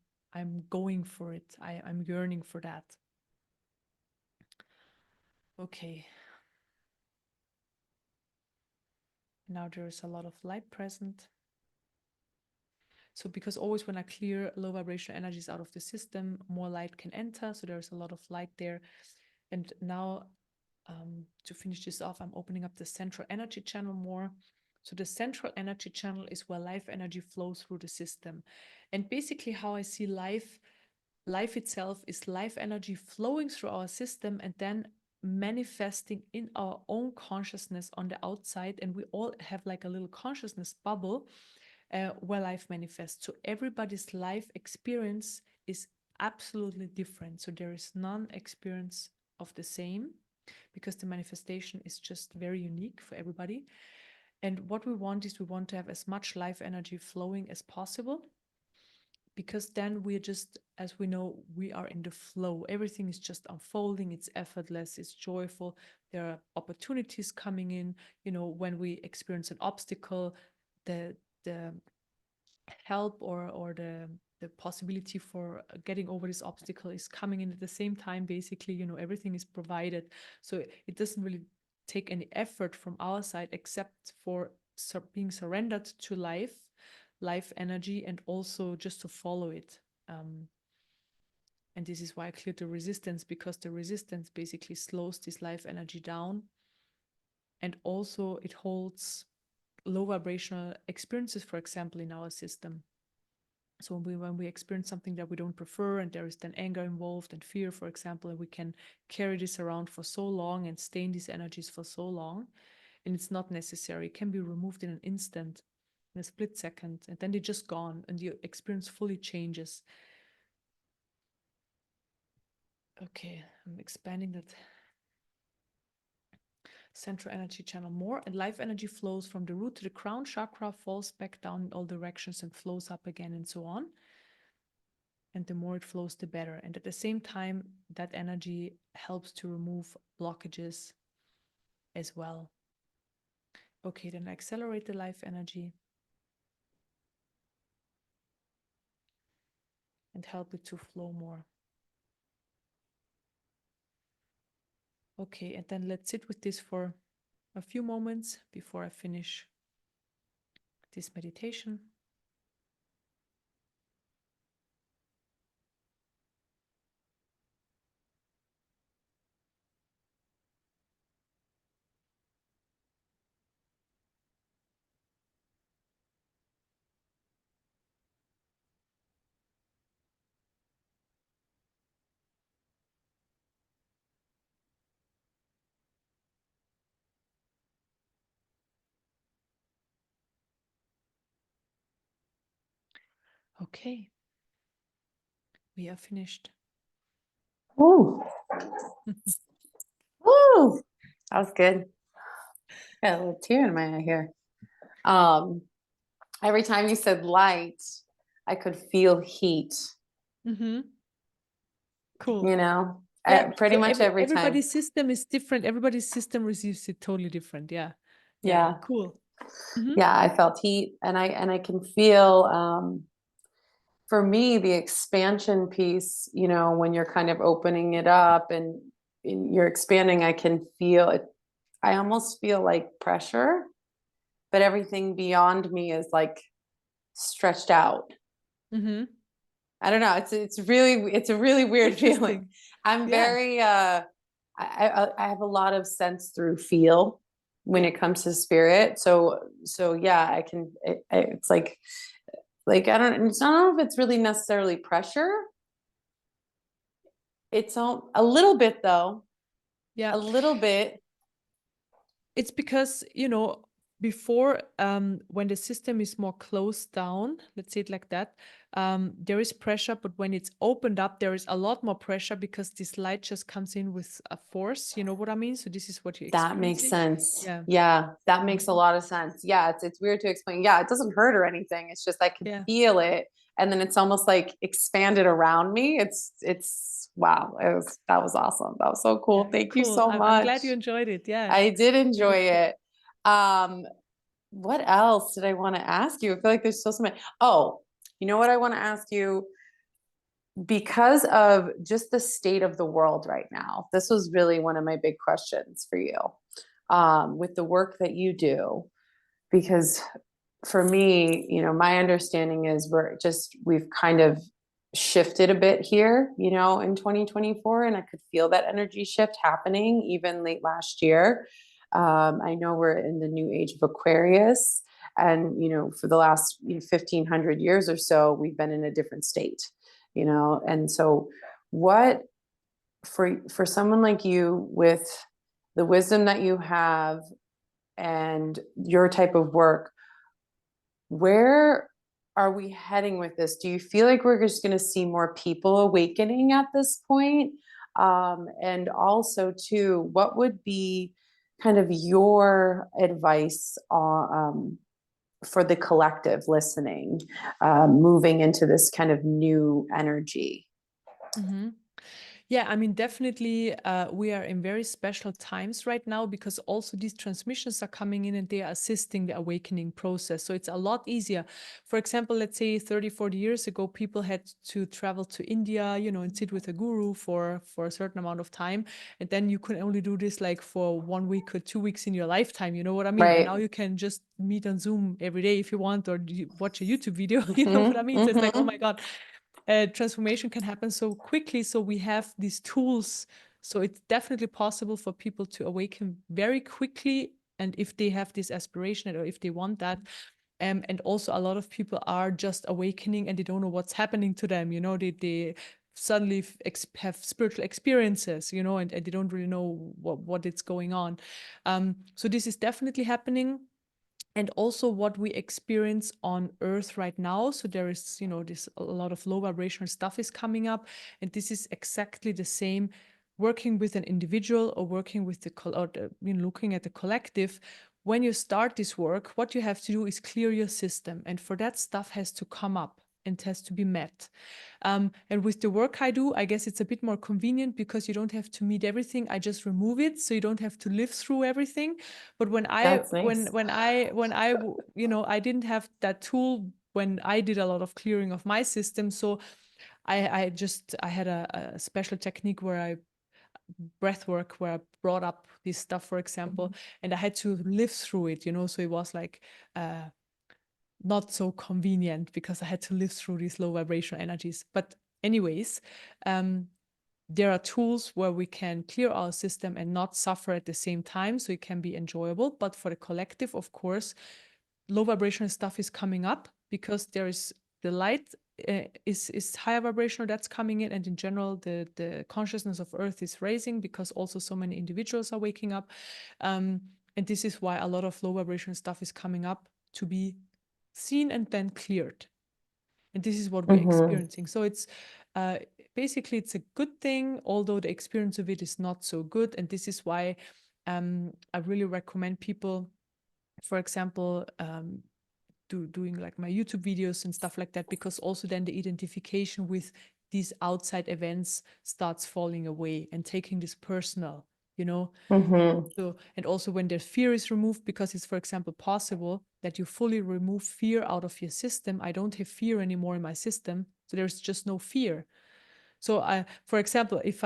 Speaker 2: going for it. I'm yearning for that. Okay. Now there is a lot of light present. So because always when I clear low vibrational energies out of the system, more light can enter. So there's a lot of light there. And now to finish this off, I'm opening up the central energy channel more. So the central energy channel is where life energy flows through the system. And basically how I see life itself is life energy flowing through our system and then manifesting in our own consciousness on the outside. And we all have like a little consciousness bubble where life manifests. So everybody's life experience is absolutely different. So there is none experience of the same, because the manifestation is just very unique for everybody. And what we want is we want to have as much life energy flowing as possible, because then we're just, as we know, we are in the flow. Everything is just unfolding. It's effortless. It's joyful. There are opportunities coming in. When we experience an obstacle, the help or the possibility for getting over this obstacle is coming in at the same time. Basically, everything is provided. So it doesn't really take any effort from our side, except for being surrendered to life energy, and also just to follow it. And this is why I cleared the resistance, because the resistance basically slows this life energy down. And also it holds low vibrational experiences, for example, in our system. So when we experience something that we don't prefer, and there is then anger involved and fear, for example, and we can carry this around for so long and stay in these energies for so long, and it's not necessary. It can be removed in an instant, in a split second, and then they're just gone, and your experience fully changes. Okay, I'm expanding that central energy channel more, and life energy flows from the root to the crown chakra, falls back down in all directions and flows up again, and so on. And the more it flows, the better. And at the same time, that energy helps to remove blockages as well. Okay, then accelerate the life energy and help it to flow more. Okay, and then let's sit with this for a few moments before I finish this meditation. Okay, we are finished.
Speaker 1: Ooh, ooh, that was good. Got a little tear in my eye here. Every time you said light, I could feel heat,
Speaker 2: Mm-hmm. Cool.
Speaker 1: you know,
Speaker 2: Yeah,
Speaker 1: pretty much every time.
Speaker 2: everybody's system is different. Everybody's system receives it totally different. Yeah. Yeah.
Speaker 1: Yeah.
Speaker 2: Cool. Mm-hmm.
Speaker 1: Yeah, I felt heat, and I can feel, for me, the expansion piece, you know, when you're kind of opening it up and you're expanding, I can feel it. I almost feel like pressure, but everything beyond me is like stretched out.
Speaker 2: Mm-hmm.
Speaker 1: I don't know. It's a really weird feeling.
Speaker 2: Interesting.
Speaker 1: I'm
Speaker 2: Yeah.
Speaker 1: very I have a lot of sense through feel when
Speaker 2: Yeah.
Speaker 1: it comes to spirit. So yeah, I can. It's like I don't. It's not know if it's really necessarily pressure. It's a little bit though.
Speaker 2: Yeah.
Speaker 1: A little bit.
Speaker 2: It's because, before, when the system is more closed down, let's say it like that, there is pressure, but when it's opened up, there is a lot more pressure because this light just comes in with a force. You know what I mean? So this is what you're
Speaker 1: That makes
Speaker 2: experiencing.
Speaker 1: sense.
Speaker 2: Yeah.
Speaker 1: Yeah, that makes a
Speaker 2: Mhm.
Speaker 1: lot of sense. Yeah, it's weird to explain. Yeah, it doesn't hurt or anything. It's just I can
Speaker 2: Yeah.
Speaker 1: feel it, and then it's almost like expanded around me. It's wow. That was awesome. That was so cool.
Speaker 2: Yeah.
Speaker 1: Thank you
Speaker 2: Cool.
Speaker 1: so
Speaker 2: I'm
Speaker 1: much.
Speaker 2: glad you enjoyed it. Yeah.
Speaker 1: I did enjoy
Speaker 2: Really cool.
Speaker 1: it. Um, what else did I want to ask you? I feel like there's still so many. Oh, you know what I want to ask you? Because of just the state of the world right now, this was really one of my big questions for you, with the work that you do. Because for me, you know, my understanding is we've kind of shifted a bit here, you know, in 2024, and I could feel that energy shift happening even late last year. I know we're in the new age of Aquarius, and you know, for the last 1500 years or so, we've been in a different state, you know, and so what for someone like you with the wisdom that you have and your type of work, where are we heading with this? Do you feel like we're just going to see more people awakening at this point? And also, too, what would be kind of your advice for the collective listening, moving into this kind of new energy?
Speaker 2: Mm-hmm. Yeah, I mean, definitely, we are in very special times right now because also these transmissions are coming in and they are assisting the awakening process. So it's a lot easier. For example, let's say 30, 40 years ago, people had to travel to India, and sit with a guru for a certain amount of time. And then you could only do this like for 1 week or 2 weeks in your lifetime. You know what I mean? And now
Speaker 1: Right.
Speaker 2: you can just meet on Zoom every day if you want, or watch a YouTube video. You know what I
Speaker 1: Mm-hmm,
Speaker 2: mean? So it's like, oh my
Speaker 1: mm-hmm.
Speaker 2: God, transformation can happen so quickly. So we have these tools. So it's definitely possible for people to awaken very quickly. And if they have this aspiration or if they want that, and also a lot of people are just awakening and they don't know what's happening to them. They suddenly have spiritual experiences, and they don't really know what is going on. So this is definitely happening, and also what we experience on earth right now. So there is, this a lot of low vibrational stuff is coming up, and this is exactly the same working with an individual or working with looking at the collective. When you start this work, what you have to do is clear your system, and for that, stuff has to come up and has to be met. And with the work I do, I guess it's a bit more convenient because you don't have to meet everything. I just remove it, so you don't have to live through everything. But when I
Speaker 1: That's nice.
Speaker 2: I didn't have that tool when I did a lot of clearing of my system. So I had a special technique where I breath work where I brought up this stuff, for example, and I had to live through it. So it was like not so convenient because I had to live through these low vibrational energies. But anyways, there are tools where we can clear our system and not suffer at the same time, so it can be enjoyable. But for the collective, of course, low vibrational stuff is coming up because there is the light is higher vibrational that's coming in, and in general the consciousness of earth is raising because also so many individuals are waking up, and this is why a lot of low vibrational stuff is coming up to be seen and then cleared. And this is what we're
Speaker 1: Mm-hmm.
Speaker 2: experiencing. So it's basically it's a good thing, although the experience of it is not so good. And this is why I really recommend people, for example, doing like my YouTube videos and stuff like that, because also then the identification with these outside events starts falling away and taking this personal, you know.
Speaker 1: Mm-hmm.
Speaker 2: So, and also when the fear is removed, because it's, for example, possible that you fully remove fear out of your system. I don't have fear anymore in my system, so there's just no fear. So I, for example, if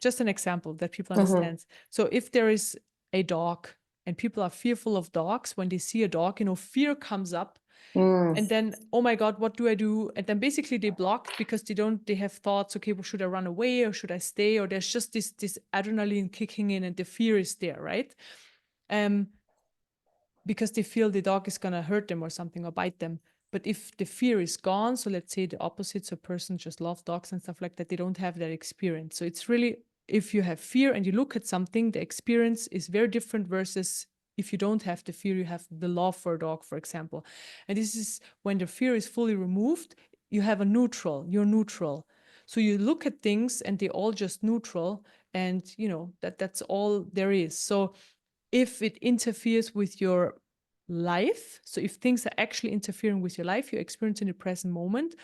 Speaker 2: just an example that people
Speaker 1: Mm-hmm.
Speaker 2: understand. So if there is a dog and people are fearful of dogs, when they see a dog, fear comes up,
Speaker 1: Mm.
Speaker 2: and then, oh my God, what do I do? And then basically they blocked because they have thoughts, okay, well, should I run away or should I stay? Or there's just this adrenaline kicking in and the fear is there, right? Um, because they feel the dog is going to hurt them or something or bite them. But if the fear is gone, so let's say the opposite, so a person just loves dogs and stuff like that, they don't have that experience. So it's really, if you have fear and you look at something, the experience is very different versus if you don't have the fear, you have the love for a dog, for example. And this is when the fear is fully removed, you have a neutral, you're neutral. So you look at things and they're all just neutral, and that's all there is. So if it interferes with your life, so if things are actually interfering with your life, you experience in the present moment,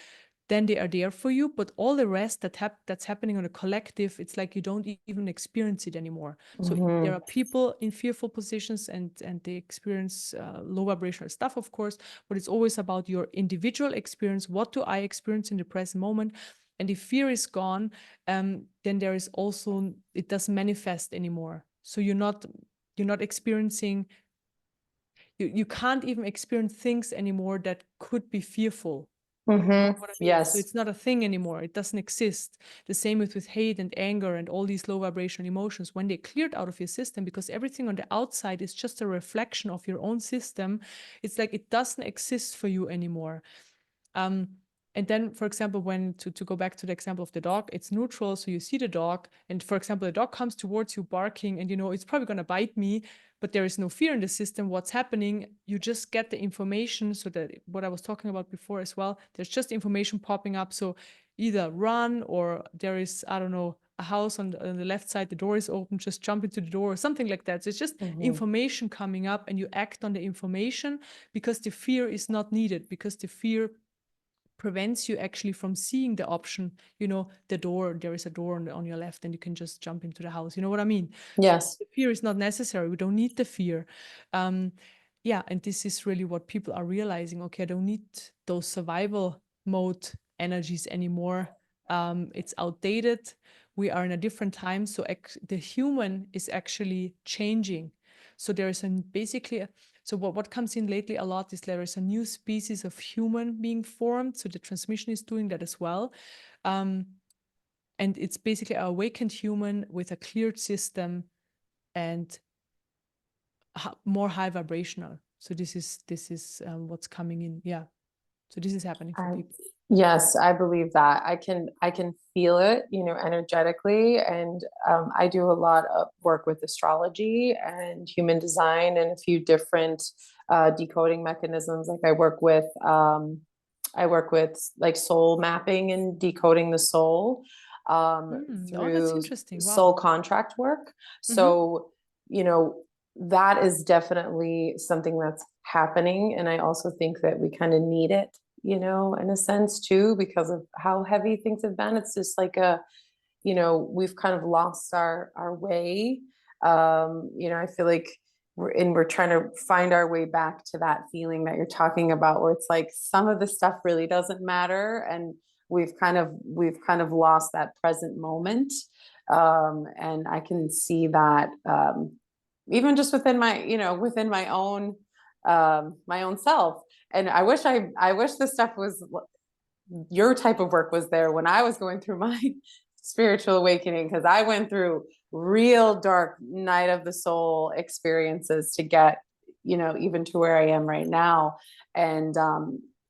Speaker 2: then they are there for you. But all the rest that's happening on a collective, it's like you don't even experience it anymore. So there
Speaker 1: Mm-hmm.
Speaker 2: are people in fearful positions and they experience low vibrational stuff, of course, but it's always about your individual experience. What do I experience in the present moment? And if fear is gone, then there is also, it doesn't manifest anymore. So you're not experiencing, you can't even experience things anymore that could be fearful. You know
Speaker 1: Mm-hmm.
Speaker 2: what I mean? So
Speaker 1: Yes.
Speaker 2: it's not a thing anymore. It doesn't exist. The same with hate and anger and all these low vibrational emotions. When they cleared out of your system, because everything on the outside is just a reflection of your own system, it's like it doesn't exist for you anymore. Um, and then, for example, when to go back to the example of the dog, it's neutral. So you see the dog, and for example, the dog comes towards you barking, and it's probably going to bite me, but there is no fear in the system. What's happening? You just get the information. So that what I was talking about before as well, there's just information popping up. So either run, or there is, I don't know, a house on the left side, the door is open, just jump into the door or something like that. So it's just
Speaker 1: Mm-hmm.
Speaker 2: information coming up, and you act on the information because the fear is not needed, because the fear prevents you actually from seeing the option, the door, there is a door on your left and you can just jump into the house. You know what I mean? So
Speaker 1: Yes.
Speaker 2: the fear is not necessary. We don't need the fear. Um, yeah, and this is really what people are realizing. Okay, I don't need those survival mode energies anymore. It's outdated. We are in a different time. So the human is actually changing. So there is basically so what comes in lately a lot is there is a new species of human being formed. So the transmission is doing that as well. Um, and it's basically an awakened human with a cleared system and more high vibrational. So this is what's coming in. Yeah. So this is happening for
Speaker 1: I,
Speaker 2: people.
Speaker 1: yes, I believe that. I can feel it, energetically. And I do a lot of work with astrology and human design and a few different decoding mechanisms. Like I work with like soul mapping and decoding the soul
Speaker 2: Oh, that's
Speaker 1: through
Speaker 2: interesting.
Speaker 1: soul
Speaker 2: Wow.
Speaker 1: contract work.
Speaker 2: Mm-hmm.
Speaker 1: So, you know, that is definitely something that's happening. And I also think that we kind of need it, in a sense too, because of how heavy things have been. It's just like we've kind of lost our way. I feel like we're trying to find our way back to that feeling that you're talking about, where it's like some of the stuff really doesn't matter, and we've kind of lost that present moment. And I can see that even just within my own self. And I wish this stuff was your type of work was there when I was going through my spiritual awakening, because I went through real dark night of the soul experiences to get, even to where I am right now. And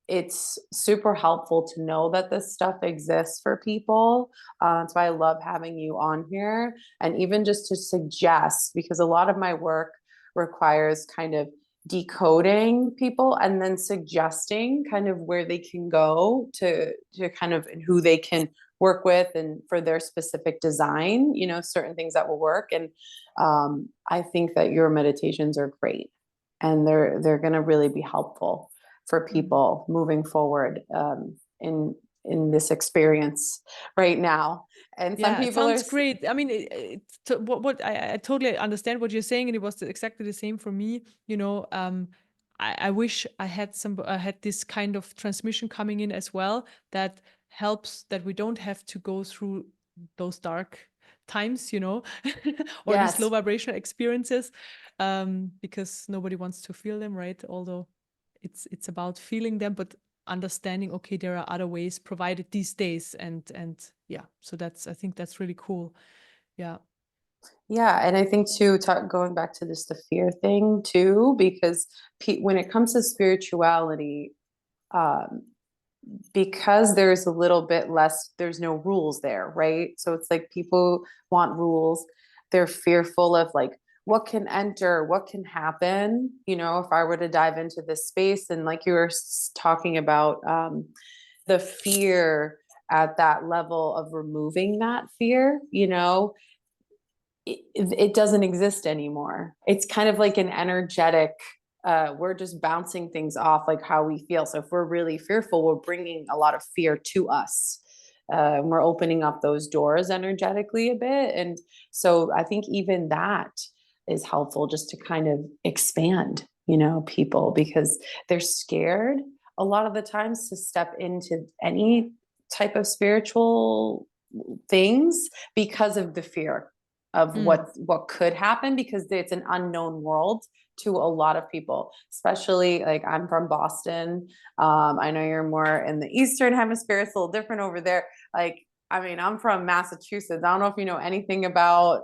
Speaker 1: it's super helpful to know that this stuff exists for people. That's why I love having you on here. And even just to suggest, because a lot of my work requires kind of decoding people and then suggesting kind of where they can go to kind of, and who they can work with, and for their specific design, you know, certain things that will work. And I think that your meditations are great, and they're going to really be helpful for people moving forward in this experience right now. And some
Speaker 2: Yeah, it
Speaker 1: people are
Speaker 2: sounds great. I mean, what I totally understand what you're saying, and it was exactly the same for me. You know, I wish I had this kind of transmission coming in as well, that helps, that we don't have to go through those dark times, you know, or these low
Speaker 1: yes.
Speaker 2: vibrational experiences, because nobody wants to feel them, right? Although it's about feeling them, but understanding, okay, there are other ways provided these days, and yeah, so I think that's really cool. Yeah.
Speaker 1: Yeah, and I think too, going back to this, the fear thing too, because when it comes to spirituality, um, because there's a little bit less, there's no rules there, right? So it's like people want rules. They're fearful of like what can enter, what can happen, you know, if I were to dive into this space. And like you were talking about, the fear at that level of removing that fear, you know, it doesn't exist anymore. It's kind of like an energetic, we're just bouncing things off like how we feel. So if we're really fearful, we're bringing a lot of fear to us. And we're opening up those doors energetically a bit. And so I think even that is helpful, just to kind of expand, you know, people, because they're scared a lot of the times to step into any type of spiritual things because of the fear of
Speaker 2: Mm.
Speaker 1: what could happen, because it's an unknown world to a lot of people, especially like I'm from Boston. I know you're more in the Eastern hemisphere. It's a little different over there. Like, I mean, I'm from Massachusetts. I don't know if you know anything about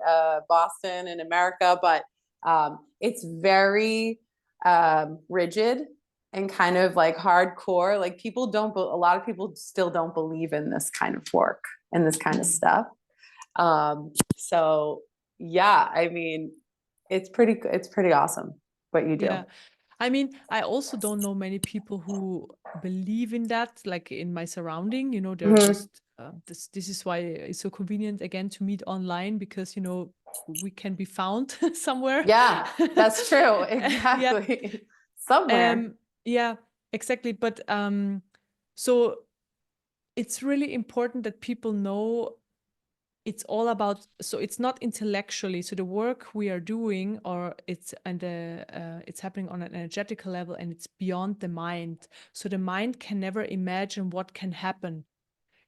Speaker 1: Boston in America, but it's very rigid and kind of like hardcore. Like people don't, a lot of people still don't believe in this kind of work and this kind of
Speaker 2: Mm.
Speaker 1: stuff. So yeah, I mean, it's pretty awesome what you do.
Speaker 2: Yeah. I mean, I also don't know many people who believe in that, like in my surrounding, you know, they're
Speaker 1: Mhm.
Speaker 2: just, this is why it's so convenient again to meet online, because, you know, we can be found somewhere.
Speaker 1: Yeah, that's true.
Speaker 2: Yeah.
Speaker 1: Exactly. Somewhere.
Speaker 2: Yeah, exactly. But so it's really important that people know it's all about, so it's not intellectually, so the work we are doing, or it's happening on an energetical level, and it's beyond the mind. So the mind can never imagine what can happen.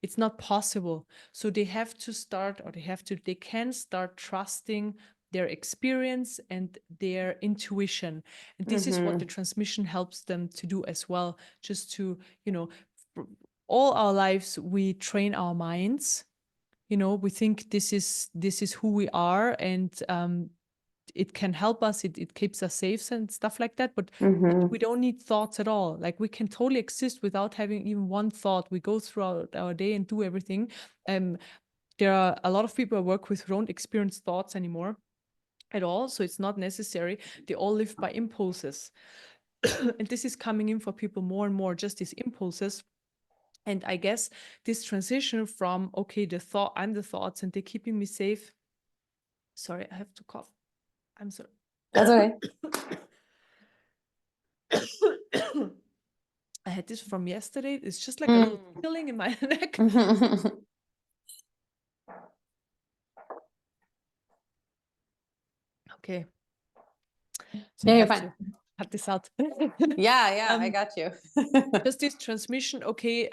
Speaker 2: It's not possible. So they have to start, or they can start trusting their experience and their intuition. And this is what the
Speaker 1: Mm-hmm.
Speaker 2: transmission helps them to do as well. Just to, you know, all our lives we train our minds. You know, we think this is who we are, and it can help us, it keeps us safe and stuff like that, but we
Speaker 1: Mm-hmm.
Speaker 2: don't need thoughts at all. Like, we can totally exist without having even one thought. We go throughout our day and do everything. um there are a lot of people I work with who don't experience thoughts anymore at all, so it's not necessary. They all live by impulses. And this is coming in for people more and more, just these impulses. And I guess this transition from, okay, I'm the thoughts and they're keeping me safe. Sorry, I have to cough. I'm sorry.
Speaker 1: That's okay.
Speaker 2: I had this from yesterday. It's just like a little
Speaker 1: Mm.
Speaker 2: tickling in my neck. Okay, so
Speaker 1: Yeah,
Speaker 2: I
Speaker 1: you're
Speaker 2: have
Speaker 1: fine.
Speaker 2: to cut this out.
Speaker 1: Yeah, yeah, I
Speaker 2: um,
Speaker 1: got you.
Speaker 2: just this transmission. Okay,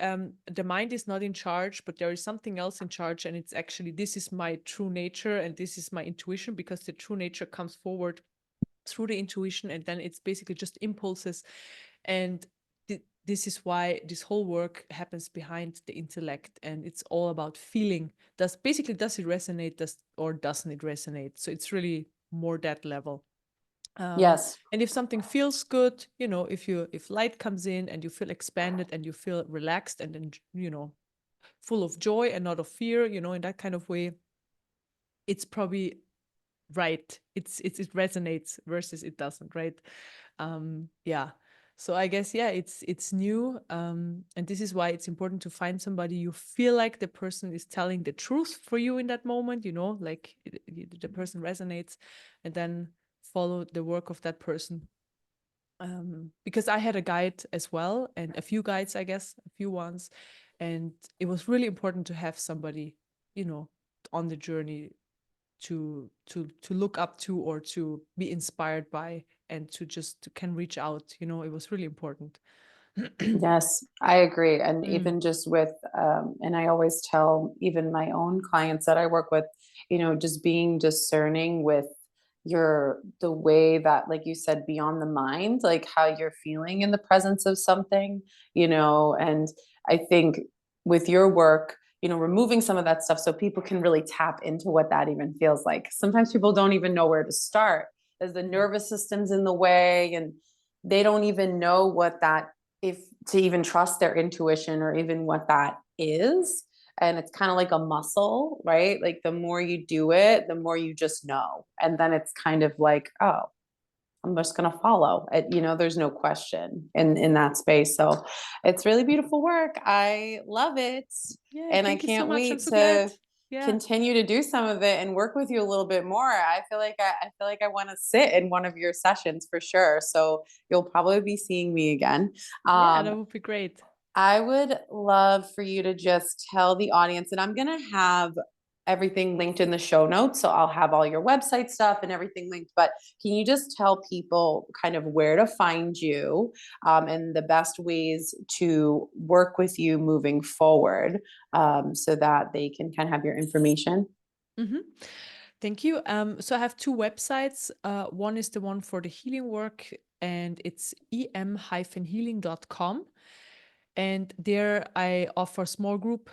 Speaker 2: the mind is not in charge, but there is something else in charge, and it's actually, this is my true nature, and this is my intuition, because the true nature comes forward through the intuition, and then it's basically just impulses. And this is why this whole work happens behind the intellect, and it's all about feeling. Does it resonate, or doesn't it resonate? So it's really more that level.
Speaker 1: Yes.
Speaker 2: And if something feels good, you know, if light comes in and you feel expanded and you feel relaxed, and then, you know, full of joy and not of fear, you know, in that kind of way, it's probably right. It resonates versus it doesn't, right? Yeah. So I guess, yeah, it's new. And this is why it's important to find somebody you feel like the person is telling the truth for you in that moment, like the person resonates, and then follow the work of that person. Because I had a guide as well, and a few guides, I guess, a few ones, and it was really important to have somebody, you know, on the journey to look up to or to be inspired by, and to just can reach out. It was really important.
Speaker 1: Yes, I agree. And
Speaker 2: Mm,
Speaker 1: even just with, and I always tell even my own clients that I work with, just being discerning with the way that, like you said, beyond the mind, like how you're feeling in the presence of something, and I think with your work, removing some of that stuff so people can really tap into what that even feels like. Sometimes people don't even know where to start as the
Speaker 2: mm,
Speaker 1: nervous system's in the way, and they don't even know what that, if to even trust their intuition or even what that is. And it's kind of like a muscle, right? Like the more you do it, the more you just know. And then it's kind of like, oh, I'm just going to follow it. There's no question in that space. So it's really beautiful work. I love it.
Speaker 2: yeah,
Speaker 1: And I
Speaker 2: thank you so
Speaker 1: can't
Speaker 2: much. I'm
Speaker 1: wait
Speaker 2: so glad.
Speaker 1: to
Speaker 2: Yeah.
Speaker 1: continue to do some of it and work with you a little bit more. I feel like I want to sit in one of your sessions for sure. So you'll probably be seeing me again.
Speaker 2: Yeah,
Speaker 1: Um,
Speaker 2: that would be great.
Speaker 1: I would love for you to just tell the audience, and I'm going to have everything linked in the show notes. So I'll have all your website stuff and everything linked. But can you just tell people kind of where to find you, and the best ways to work with you moving forward, so that they can kind of have your information?
Speaker 2: Hmm. Thank you. So I have two websites. One is the one for the healing work, and it's em-healing.com. And there I offer small group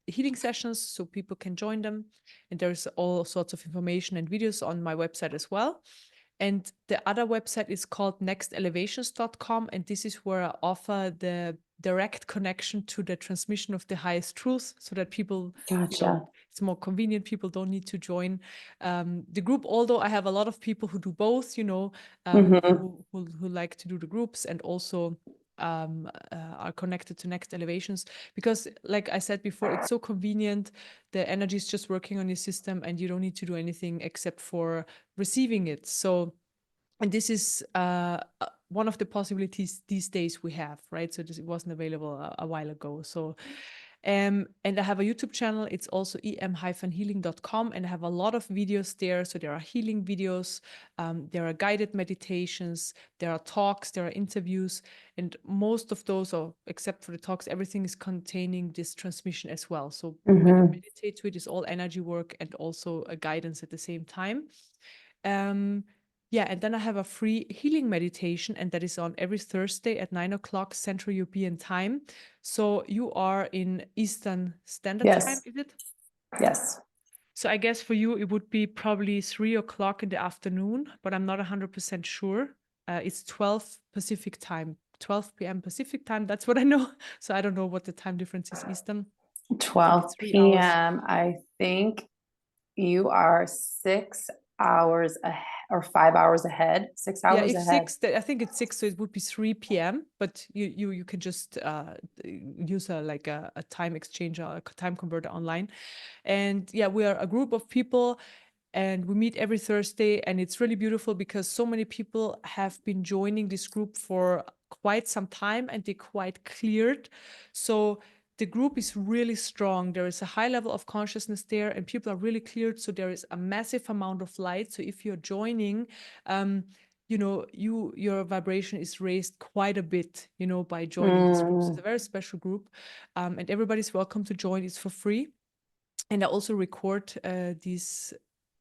Speaker 2: healing sessions so people can join them. And there's all sorts of information and videos on my website as well. And the other website is called nextelevations.com. And this is where I offer the direct connection to the transmission of the highest truth so that people,
Speaker 1: Gotcha.
Speaker 2: it's more convenient. People don't need to join the group. Although I have a lot of people who do both,
Speaker 1: Hmm.
Speaker 2: who like to do the groups and also are connected to Next Elevations, because like I said before, it's so convenient. The energy is just working on your system and you don't need to do anything except for receiving it. So, and this is one of the possibilities these days we have, right? So this, it wasn't available a while ago. So and I have a YouTube channel. It's also em-healing.com, and I have a lot of videos there. So there are healing videos, there are guided meditations, there are talks, there are interviews, and most of those, or except for the talks, everything is containing this transmission as well. So when you
Speaker 1: Hmm.
Speaker 2: meditate to it, it's all energy work and also a guidance at the same time. Um, yeah, and then I have a free healing meditation, and that is on every Thursday at 9 o'clock Central European time. So you are in Eastern Standard Time,
Speaker 1: Yes.
Speaker 2: is it?
Speaker 1: Yes.
Speaker 2: So I guess for you it would be probably 3 o'clock in the afternoon, but I'm not 100% sure. It's 12 Pacific time, 12 p.m. Pacific time. That's what I know. So I don't know what the time difference is Eastern. I think it's
Speaker 1: 12
Speaker 2: 3 hours.
Speaker 1: p.m. I think you are 6 hours ahead, or 5 hours ahead, six
Speaker 2: Yeah,
Speaker 1: hours
Speaker 2: if
Speaker 1: ahead.
Speaker 2: six, I think it's six, so it would be 3 p.m. But you can just use a time exchange, a time converter online. And yeah, we are a group of people and we meet every Thursday. And it's really beautiful because so many people have been joining this group for quite some time and they quite cleared. So the group is really strong. There is a high level of consciousness there and people are really cleared. So there is a massive amount of light. So if you're joining, your vibration is raised quite a bit, by joining this group. So it's
Speaker 1: Mm.
Speaker 2: a very special group. And everybody's welcome to join. It's for free. And I also record these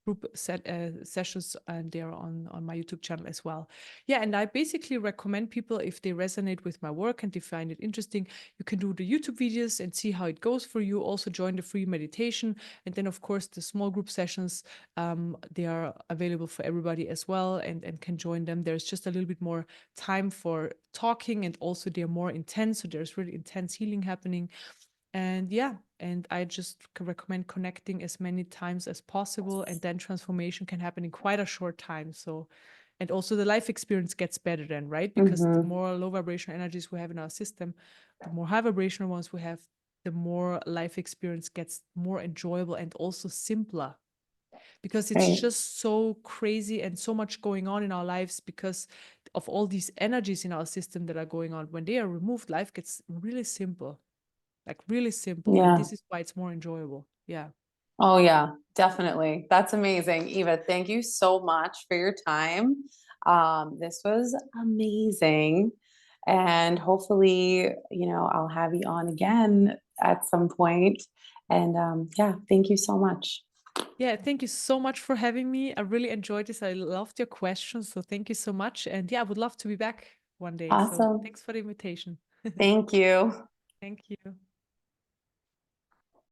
Speaker 2: group sessions, and they're on my YouTube channel as well. Yeah, and I basically recommend people, if they resonate with my work and they find it interesting, you can do the YouTube videos and see how it goes for you. Also join the free meditation, and then of course the small group sessions, they are available for everybody as well, and can join them. There's just a little bit more time for talking, and also they're more intense. So there's really intense healing happening. And yeah, and I just recommend connecting as many times as possible, and then transformation can happen in quite a short time. So, and also the life experience gets better then, right? Because the
Speaker 1: Mm-hmm.
Speaker 2: more low vibrational energies we have in our system, the more high vibrational ones we have, the more life experience gets more enjoyable and also simpler, because it's
Speaker 1: Right.
Speaker 2: just so crazy and so much going on in our lives because of all these energies in our system that are going on. When they are removed, life gets really simple, like really simple. And
Speaker 1: Yeah.
Speaker 2: this is why it's more enjoyable. Yeah.
Speaker 1: Oh, yeah, definitely. That's amazing. Eva, thank you so much for your time. This was amazing. And hopefully, I'll have you on again at some point. And yeah, thank you so much.
Speaker 2: Yeah. Thank you so much for having me. I really enjoyed this. I loved your questions. So thank you so much. And yeah, I would love to be back one day. So
Speaker 1: Awesome.
Speaker 2: thanks for the invitation.
Speaker 1: Thank you.
Speaker 2: Thank you.